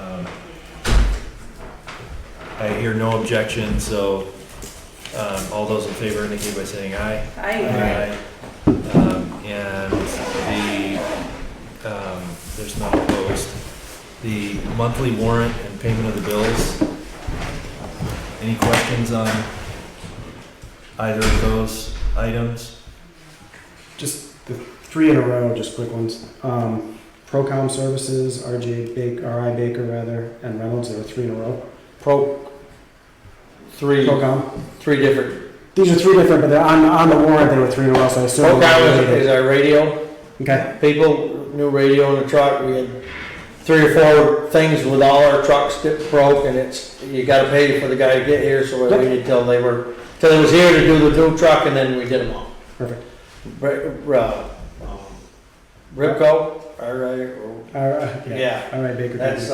I hear no objection, so all those in favor indicate by saying aye. Aye. And there's none opposed. The monthly warrant and payment of the bills. Any questions on either of those items? Just the 3 in a row, just quick ones. Procom Services, R.I. Baker rather, and Reynolds, there were 3 in a row. Procom. Three different. These are 3 different, but they're on the warrant, they were 3 in a row, so I assume. Program is our radio. Okay. People, new radio in the truck. We had 3 or 4 things with all our trucks that broke, and you got to pay for the guy to get here. So we waited till it was here to do the new truck, and then we did them all. Perfect. Ripco, Yeah. All right, Baker. That's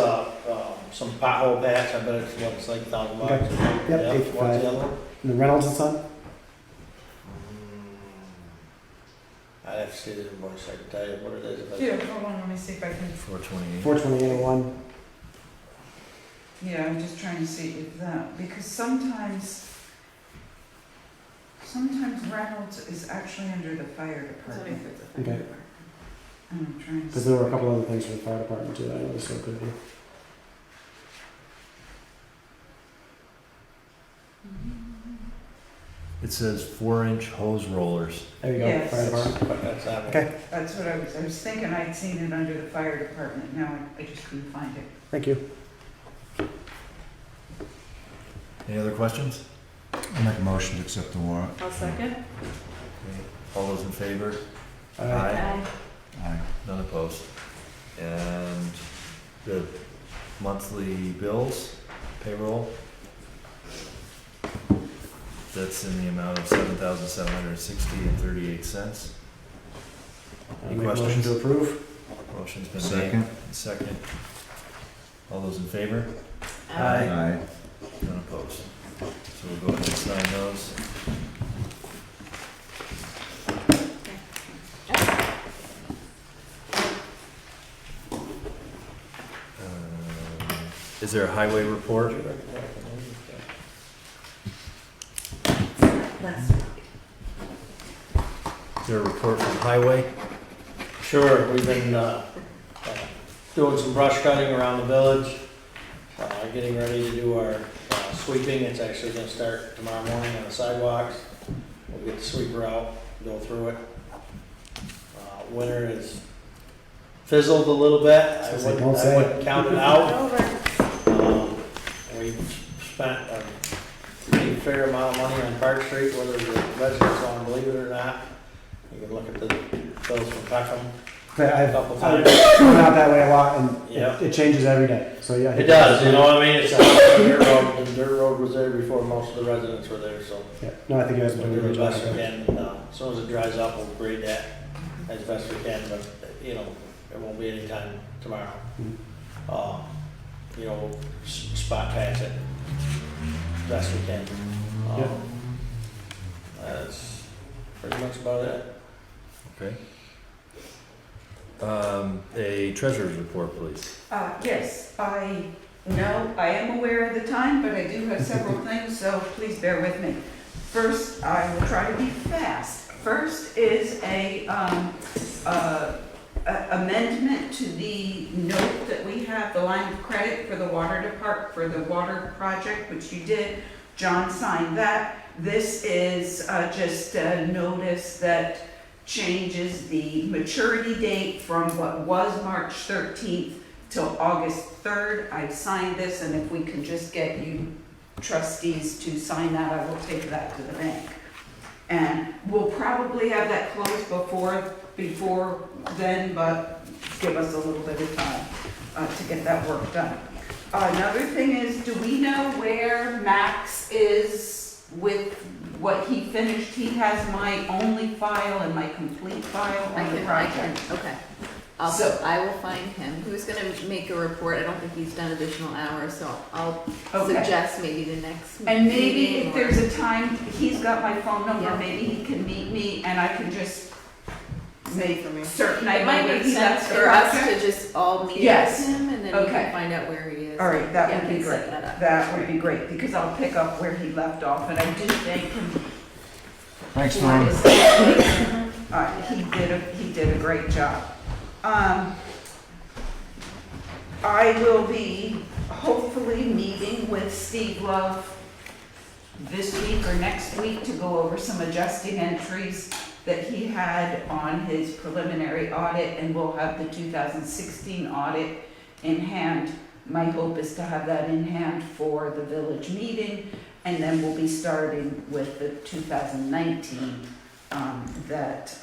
some pothole patch. I bet it's like $1,000. Okay. Yep, 8 What's 5. the other one? And the Reynolds and Son? I'd have to see the invoice. I can tell you what it is. Here, hold on, let me see if I can. 428. 42801. Yeah, I'm just trying to see if that, because sometimes Reynolds is actually under the fire department. Okay. And I'm trying to Because see. there were a couple other things for the fire department too, that I know this one could be. It says 4-inch hose rollers. There you go, Yes. fire department. That's that one. Okay, That's what I was thinking I'd seen it under the fire department, now I just couldn't find it. thank you. Any other questions? I make a motion to accept the warrant. I'll second. Okay. All those in favor? Aye. Aye. None opposed. And the monthly bills, payroll, that's in the amount of $7,760.38. I'll Any make a motion questions? to approve. Motion's been Second. made. Second. All those in favor? Aye. None opposed. So we'll go ahead and sign those. Is there a highway report? Is there a report from highway? Sure, we've been doing some brush cutting around the village, getting ready to do our sweeping. It's actually gonna start tomorrow morning on the sidewalks. We'll get the sweeper out, go through it. Winter is fizzled a little bit. I wouldn't count it out. We've spent a pretty fair amount of money on Park Street, whether the residents want to believe it or not. You can look at the bills from Peckham. Okay, I've Couple gone times. out that way a lot, and Yep. Yeah. it changes every day, so yeah. It does, you know what I mean? It's a dirt road, and the dirt road was there before most of the residents were there, so. Yeah, no, I think you guys are We'll doing a do good the job. best we can, and as soon as it dries up, we'll grade that as best we can, but, you know, it won't be any time tomorrow. You know, we'll spot patch it best we can. Yeah. That's pretty much about it. Okay. A treasurer's report, please. Yes, I know, I am aware of the time, but I do have several things, so please bear with me. First, I will try to be fast. First is a amendment to the note that we have, the line of credit for the for the water project, which you did. John signed that. This is just a notice that changes the maturity date from what was March 13th till August 3rd. I've signed this, and if we can just get you trustees to sign that, I will take that to the bank. And we'll probably have that closed before then, but give us a little bit of time to get that work done. Another thing is, do we know where Max is with what he finished? He has my only file and my complete file on the project. Okay. I will find him. He was gonna make a report. I don't think he's done additional hours, so I'll suggest maybe the next And maybe meeting if there's a time, he's got my phone number, Yeah. maybe he can meet me and I can just make for me. certain I It might know make that sense that's the for us project. to just all meet Yes. with him, and then we Okay. can find out where he is. All right, that Yeah, would be and set great. that up. That would be great, because I'll pick up where he left off, and I do thank him. Thanks, for Norm. his- He did a great job. I will be hopefully meeting with Steve Love this week or next week to go over some adjusting entries that he had on his preliminary audit, and we'll have the 2016 audit in hand. My hope is to have that in hand for the village meeting, and then we'll be starting with the 2019 that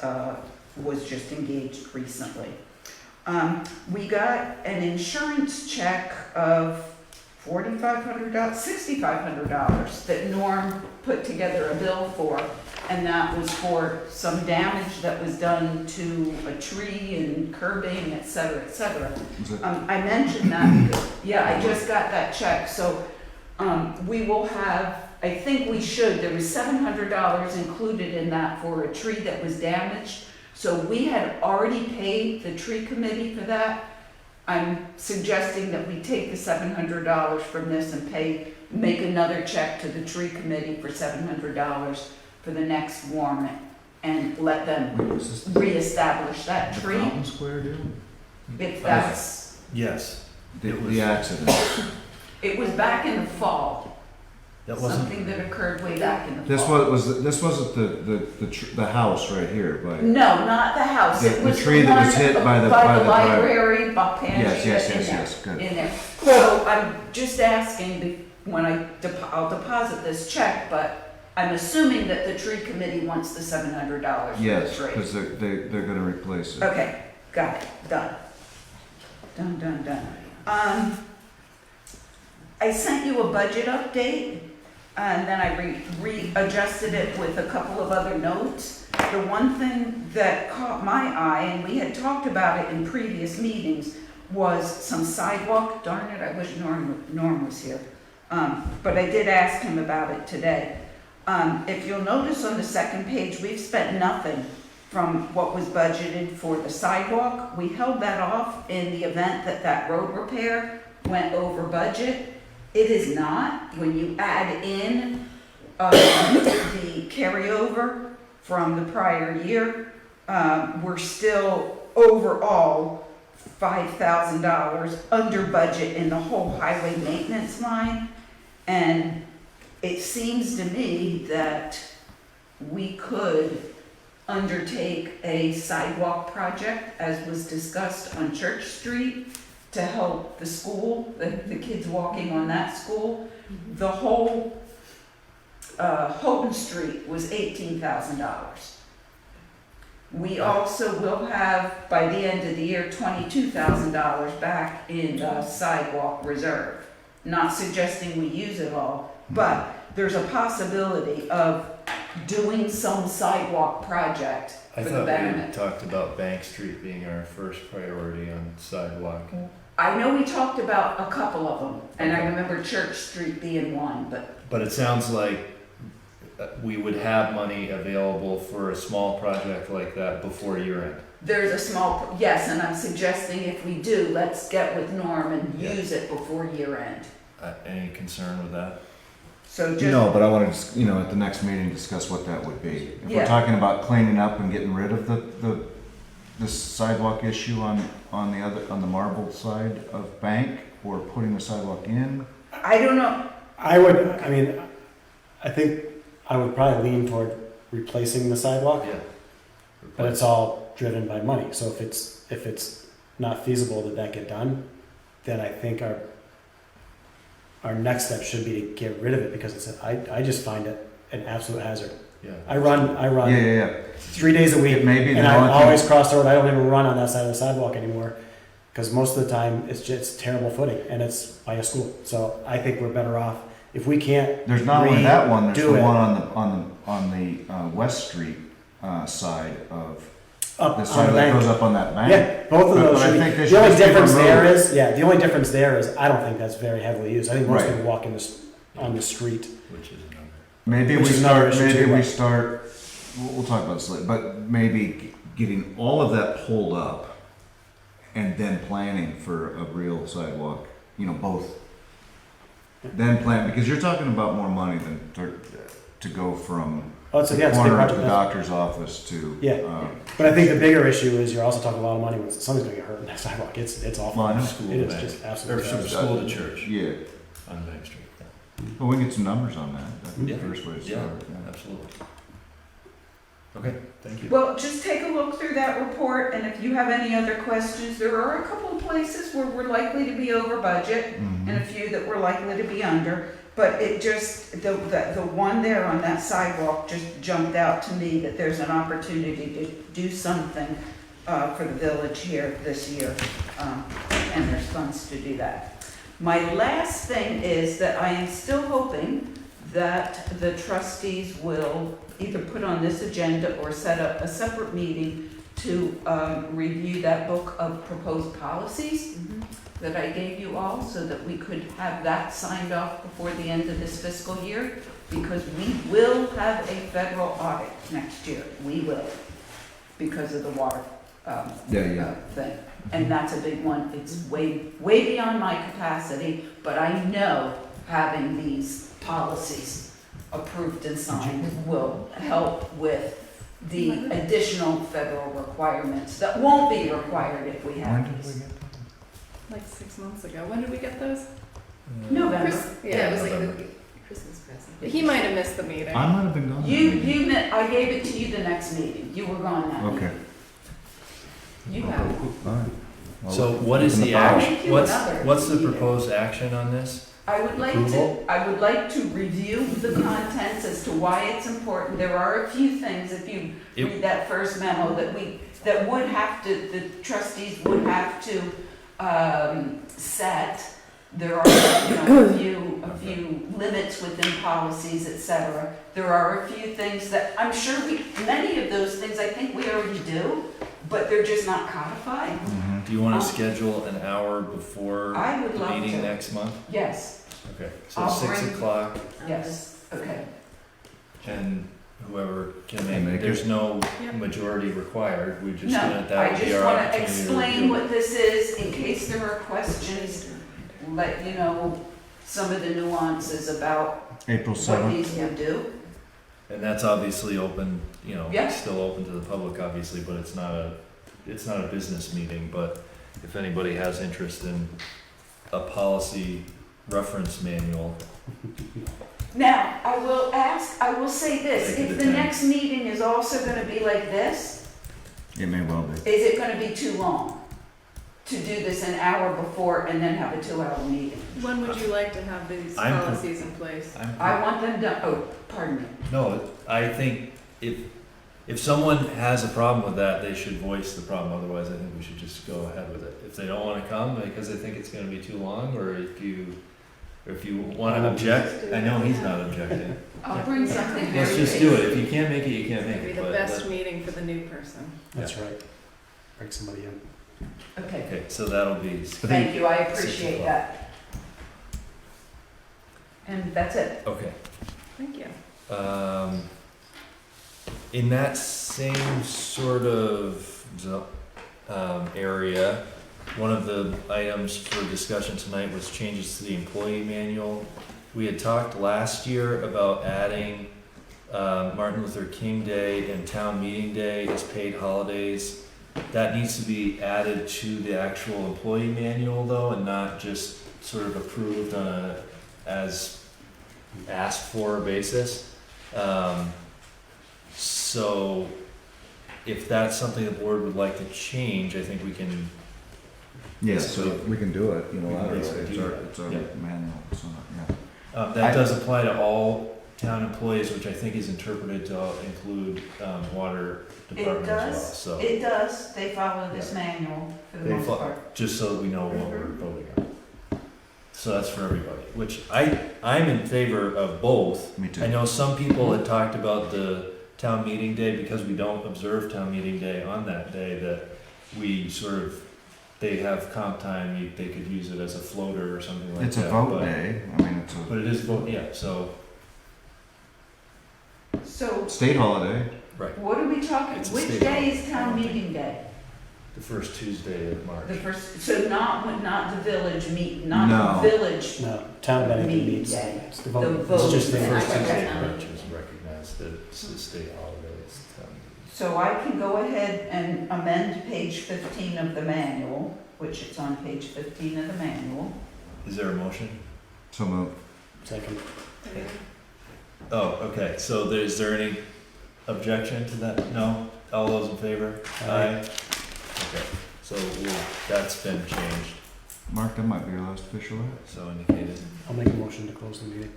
was just engaged recently. We got an insurance check of $6,500 that Norm put together a bill for, and that was for some damage that was done to a tree and curbing, et cetera, et cetera. I mentioned that because, yeah, I just got that check, so we will have, I think we should, there was $700 included in that for a tree that was damaged. So we had already paid the tree committee for that. I'm suggesting that we take the $700 from this and make another check to the tree committee for $700 for the next warrant and let them reestablish that tree. Fountain Square deal? If that's, Yes. The accident. it was back in the fall, That wasn't, something that occurred way back in the This fall. this wasn't the house right here, but. No, not the house. The- It the was tree that was one hit by the library, Pansy, Yes, good. in there. So I'm just asking when I'll deposit this check, but I'm assuming that the tree committee wants the $700 for the Yes, tree. because they're gonna replace it. Okay, got it, done. Done. I sent you a budget update, and then I readjusted it with a couple of other notes. The one thing that caught my eye, and we had talked about it in previous meetings, was some sidewalk. Darn it, I wish Norm was here. But I did ask him about it today. If you'll notice on the second page, we've spent nothing from what was budgeted for the sidewalk. We held that off in the event that road repair went over budget. It is not. When you add in the carryover from the prior year, we're still overall $5,000 under budget in the whole highway maintenance line. And it seems to me that we could undertake a sidewalk project, as was discussed on Church Street, to help the school, the kids walking on that school. The whole Houghton Street was $18,000. We also will have, by the end of the year, $22,000 back in the sidewalk reserve. Not suggesting we use it all, but there's a possibility of doing some sidewalk project I for the thought we betterment. talked about Bank Street being our first priority on sidewalk. I know we talked about a couple of them, and I remember Church Street being one, But it sounds like we would have money available for a small project like that before year end. there's a small, yes, and I'm suggesting if we do, let's get with Norm and Yeah. use it before year end. Any concern with that? So just, No, but I want to, at the next meeting, discuss what that would be. If Yeah. we're talking about cleaning up and getting rid of the sidewalk issue on the Marble side of Bank, or putting the sidewalk in, I don't know, I think I would probably lean toward replacing the sidewalk, Yeah. but it's all driven by money. So if it's not feasible that get done, then I think our next step should be to get rid of it, because I just find it an absolute hazard. Yeah. I run yeah. 3 days a week, Maybe the and I only thing- always cross the road. I don't even run on that side of the sidewalk anymore, because most of the time it's just terrible footing, and it's by a school. So I think we're better off if we can't. There's not only that one, there's redo the it. one on the West Street side of Up the on side the that bank. goes up on that bank. Yeah, both of But- those but I should be. think they The should only just be difference there removed. is, the only difference there is I don't think that's very heavily used. I think most Right. people walk on the street. Which is another. Maybe Which we is another start, issue maybe too, we but- start, we'll talk about this later, but maybe getting all of that pulled up and then planning for a real sidewalk, both. Then plan, because you're talking about more money than to go from Oh, it's, the yeah, it's a big corner of project. the doctor's office to. Yeah. But I think the bigger issue is you're also talking a lot of money when somebody's gonna get hurt in that sidewalk. It's awful. Well, I know. School It to is bank. just Or absolutely. from terrible. school to church Yeah, on Bank Street. well, we can get some numbers on that, that's the Yeah. first way to Yeah, start. absolutely. Okay, thank you. well, just take a look through that report, and if you have any other questions, there are a couple of places where we're likely to be over budget, Mhm. and a few that we're likely to be under. But it just, the one there on that sidewalk just jumped out to me, that there's an opportunity to do something for the village here this year, and there's funds to do that. My last thing is that I am still hoping that the trustees will either put on this agenda or set up a separate meeting to review that book of proposed policies that I gave you all, so that we could have that signed off before the end of this fiscal year, because we will have a federal audit next year. We will, because of the water thing. And that's a big one. It's way beyond my capacity, but I know having these policies approved and signed will help with the additional federal requirements that won't be required if we When have did we these. get that? Like 6 months ago. When did we get those? November. Yeah, it was November. like the Christmas present. He might have missed the meeting. I might have been gone. that meeting. I gave it to you the next meeting. You were gone that Okay. meeting. You have it. All right. Well, So what is in the file. action, Thank you, what's another the meeting. proposed action on this? I would Approval? like to review the contents as to why it's important. There are a few things, if you Yep. read that first memo, that would have to, the trustees would have to, set. There are, a few limits within policies, et cetera. There are a few things that, I'm sure many of those things I think we already do, but they're just not codified. Mhm. Do you want to schedule an hour before I would the love meeting to. next month? Yes, Okay, so I'll 6 bring- o'clock, yes, okay. and whoever can Can make make it. There's it. no Yep. majority required, we just No, gonna, that I would be just our want to opportunity to explain review. what this is in case there are questions, let you know some of the nuances about April what 7th. these would do. And that's obviously open, Yeah. it's still open to the public, obviously, but it's not a business meeting, but if anybody has interest in a policy reference manual, Now, I will say this, Take it if to the 10. next meeting is also going to be like this, It may well be. is it going to be too long to do this an hour before and then have a 2-hour meeting? When would you like to have these I'm- policies in place? I want them done, oh, pardon me. No, I think if if someone has a problem with that, they should voice the problem, otherwise I think we should just go ahead with it. If they don't wanna come because they think it's gonna be too long, or if you wanna object, I know he's not objecting. I'll bring something very Let's just do it, if you can't make it, you can't make It'll be it, the but best meeting for the new person. That's right. Bring somebody in. Okay, okay, so that'll be. thank you, I 6 appreciate o'clock. that. And that's it. Okay. Thank you. In that same sort of area, one of the items for discussion tonight was changes to the employee manual. We had talked last year about adding Martin Luther King Day and Town Meeting Day as paid holidays. That needs to be added to the actual employee manual though, and not just sort of approved on a as asked for basis. So if that's something the board would like to change, I think we can. Yeah, so we can do it, We can unilaterally, basically it's do our, that. it's our Yeah. manual, so, yeah. That does apply to all town employees, which I think is interpreted to include water department as well, so. It does, they follow this manual for the They most fo- part. Just so that we know what we're voting on. So that's for everybody, which I'm in favor of both. Me too. I know some people had talked about the town meeting day, because we don't observe town meeting day on that day, that we sort of, they have comp time, they could use it as a floater or something like that. It's a vote but- day, I mean, it's But it is vote, yeah, so, So a state holiday. right, what are we talking, It's a which state day holiday. is town meeting day? the first Tuesday of March. The first, so not the village meet, No. not the village. No, town of Bennington Meeting meets. day. It's the The vote. vote. It's just The the first Okay. Tuesday of March is recognized that it's a state holiday, it's town meeting. So I can go ahead and amend page 15 of the manual, which it's on page 15 of the manual. Is there a motion? So moved. Second. Oh, okay, so is there any objection to that? No? All those in favor? Aye. Okay, so that's been changed, Mark, that might be your last official act. so indicated. I'll make a motion to close the meeting.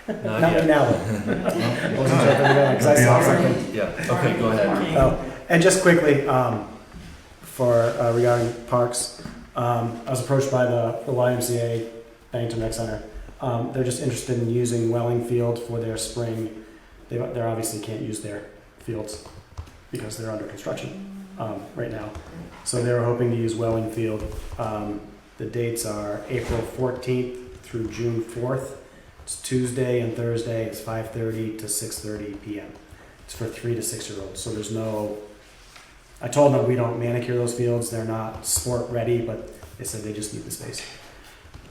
Not Not right yet. now, though. Wasn't sure if I'm going, 'cause I saw something. Yeah, okay, go ahead. Oh, and just quickly, regarding parks, I was approached by the YMCA, Bennington Rec Center. They're just interested in using Welling Field for their spring. They obviously can't use their fields because they're under construction right now. So they were hoping to use Welling Field. The dates are April 14th through June 4th. It's Tuesday and Thursday. It's 5:30 to 6:30 p.m. It's for 3 to 6 year olds. So there's no. I told them we don't manicure those fields. They're not sport ready, but they said they just need the space.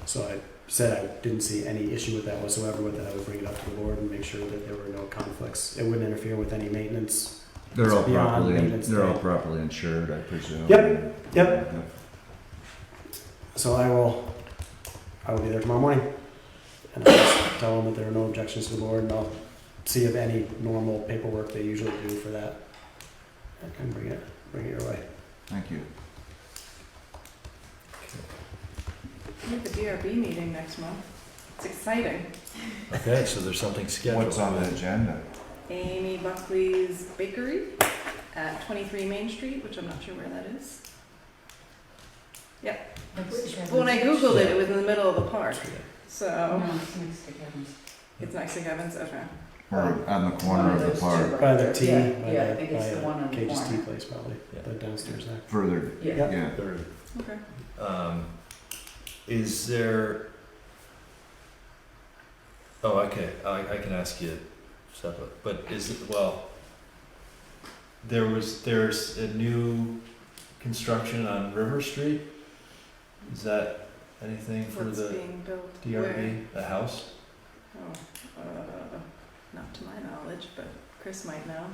So I said I didn't see any issue with that whatsoever. With that, I would bring it up to the board and make sure that there were no conflicts. It wouldn't interfere with any maintenance. They're all It's beyond properly, maintenance they're all day. properly insured, I presume. Yep. So I will be there tomorrow morning, and I'll just tell them that there are no objections to the board, and I'll see if any normal paperwork they usually do for that, and bring it your way. Thank you. We have a DRB meeting next month. It's exciting. Okay, so there's something scheduled. What's on the agenda? Amy Buckley's Bakery at 23 Main Street, which I'm not sure where that is. Yep. But when I Googled it, it was in the middle of the park. So it's next to Kevin's. it's next to Kevin's. Okay. Or on the corner of the park? By the tea, Yeah, I think it's the by one on the Cage's Tea corner. Place, probably, Yeah. the downstairs there. Further, Yeah. yeah. Third. Okay. Is there? Oh, okay. I can ask you separate. But is it there's a new construction on River Street. Is that anything for What's the being built? DRB? A house? Oh, not to my knowledge, but Chris might know.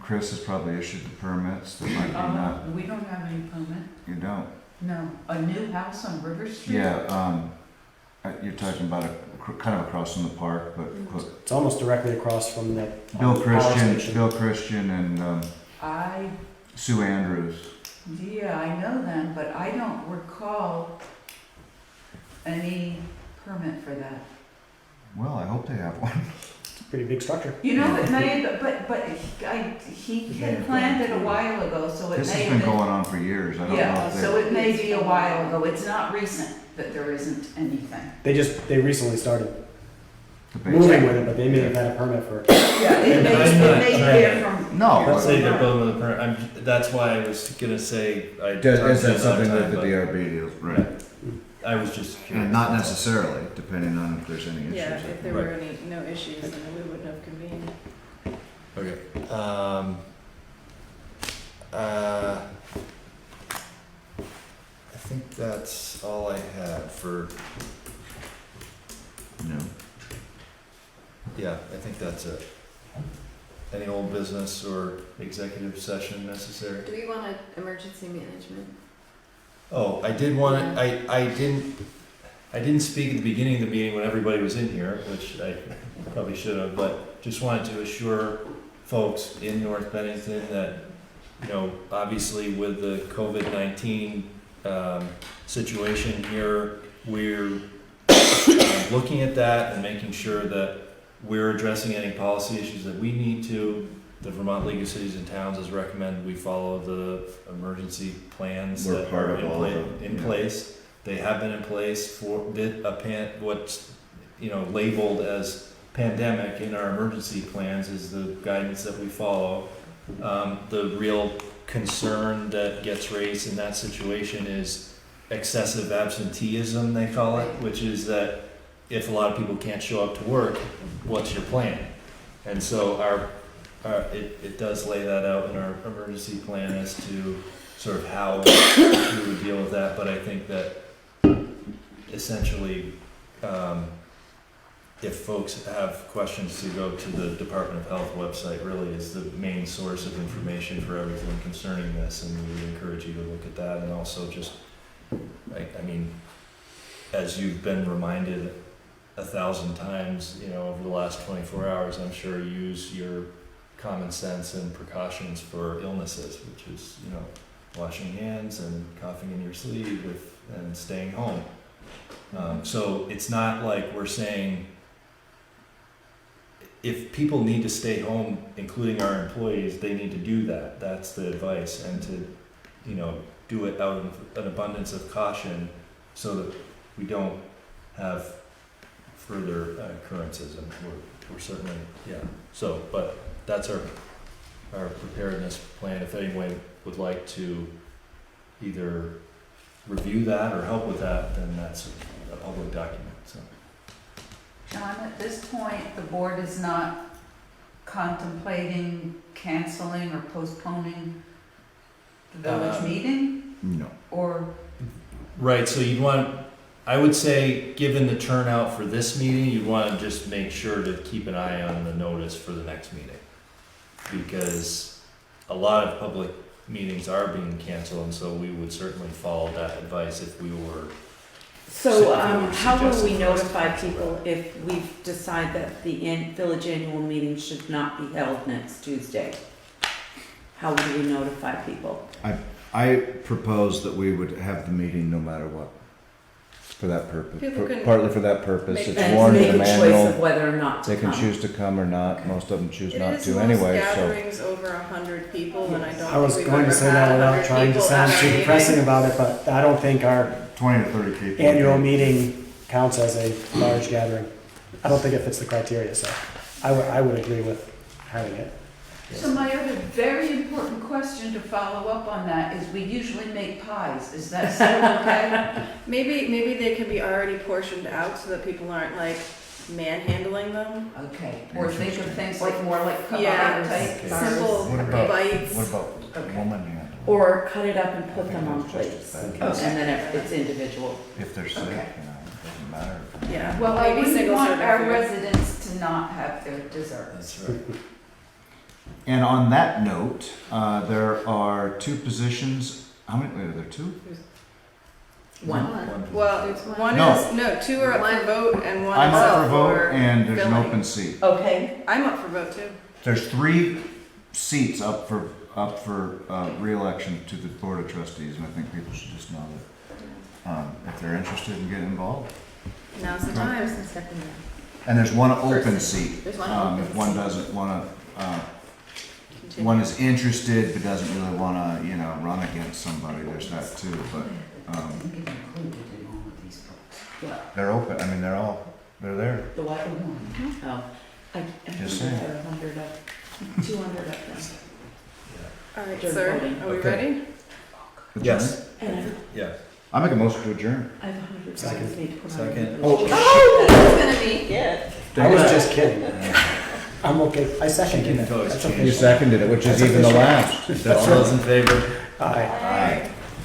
Chris has probably issued the permits, that might be not, We don't have any permit. you don't? No. A new house on River Street? Yeah, you're talking about kind of across from the park, but It's almost directly across from the Bill power Christian, station. and I Sue Andrews. Yeah, I know them, but I don't recall any permit for that. Well, I hope they have one. Pretty big structure. You know, it may, he had planned it a while ago, so it This may has have been going on for years. I don't know Yeah, if so they, it may be a while ago. It's not recent that there isn't anything. They recently started the moving basic. with it, but they may have had a permit for. Yeah, it may, I'm it not may trying hear to- from. No, Let's say but they're building with a permit, that's why I was gonna say, I. is talked to that you another something that time, the but- DRB deals, right? I was just curious. And not necessarily, depending on if there's any issues. Yeah, if there Right. were any, no issues, then we wouldn't have convened. Okay, I think that's all I have for, No. yeah, I think that's it. Any old business or executive session necessary? Do we want an emergency management? Oh, I did want to, I didn't speak at the beginning of the meeting when everybody was in here, which I probably should have, but just wanted to assure folks in North Bennington that, you know, obviously with the COVID-19 situation here, we're looking at that and making sure that we're addressing any policy issues that we need to. The Vermont League of Cities and Towns has recommended we follow the emergency plans We're that part are of all of them, in yeah. place. They have been in place for what's, you know, labeled as pandemic in our emergency plans is the guidance that we follow. The real concern that gets raised in that situation is excessive absenteeism, they call it, which is that if a lot of people can't show up to work, what's your plan? And so it does lay that out in our emergency plan as to sort of how we would deal with that, but I think that essentially, if folks have questions, to go to the Department of Health website really is the main source of information for everything concerning this, and we would encourage you to look at that, and also just, I mean, as you've been reminded 1,000 times, you know, over the last 24 hours, I'm sure use your common sense and precautions for illnesses, which is, you know, washing hands and coughing in your sleeve and staying home. So it's not like we're saying if people need to stay home, including our employees, they need to do that. That's the advice, and to, you know, do it out of an abundance of caution so that we don't have further occurrences, and we're certainly, yeah. So, but that's our preparedness plan. If anyone would like to either review that or help with that, then that's a public document, so. John, at this point, the board is not contemplating canceling or postponing the village meeting, No. or? Right, so you'd want, I would say, given the turnout for this meeting, you'd want to just make sure to keep an eye on the notice for the next meeting. Because a lot of public meetings are being canceled, and so we would certainly follow that advice if we were. So, if we were how will we suggesting notify this. people if we decide that the village annual meeting should not be held next Tuesday? How would we notify people? I propose that we would have the meeting no matter what, for that purpose. People can Partly for that purpose. make- It's And warned in make the a choice of manual. whether or not to They can come. choose to come or not. Most of them choose It not is to most anyway, so. gatherings over 100 people, and I don't I was think we've going to ever say had that without 100 trying to people sound at our too meeting. depressing about it, but I don't think our 20 to 30 people. annual meeting counts as a large gathering. I don't think it fits the criteria, so I would agree with having it. So my other very important question to follow up on that is, we usually make pies. Is that still okay? Maybe they can be already portioned out so that people aren't like manhandling them. Okay, or think of things like more like Yeah, kebab type. Okay. simple What about- bites. What about Okay. woman handling? Or cut it up and put them on That's plates, just and bad. then it's individual. If they're sick, you know, Okay. it doesn't matter. Yeah. Well, I Maybe wouldn't single want serving our food. residents to not have their dessert. That's right. And on that note, there are two positions. How many? Wait, are there two? One. Well, one No. is, no, two are up for vote and one I'm is up up for vote, for and there's an filling. open seat. Okay, I'm up for vote too. There's 3 seats up for re-election to the Board of Trustees, and I think people should just know that if they're interested in getting involved. Now's the time. And there's one open Person. seat. There's one open If one seat. doesn't wanna, Continue. one is interested but doesn't really wanna, run against somebody, there's that too, but, they're open, I mean, they're there. The what? Oh, I think Just there saying. are 100 of, 200 of them. All right, During sir, voting. are we Okay. ready? Yes. And Yeah. I make a motion to adjourn. I have 100 Second. people need to put on. Second. Oh, that's gonna be it. I was just kidding. I'm okay. I seconded can it. always That's change. okay. You seconded it, which is That's even the official. last. All those in favor? Aye. Aye.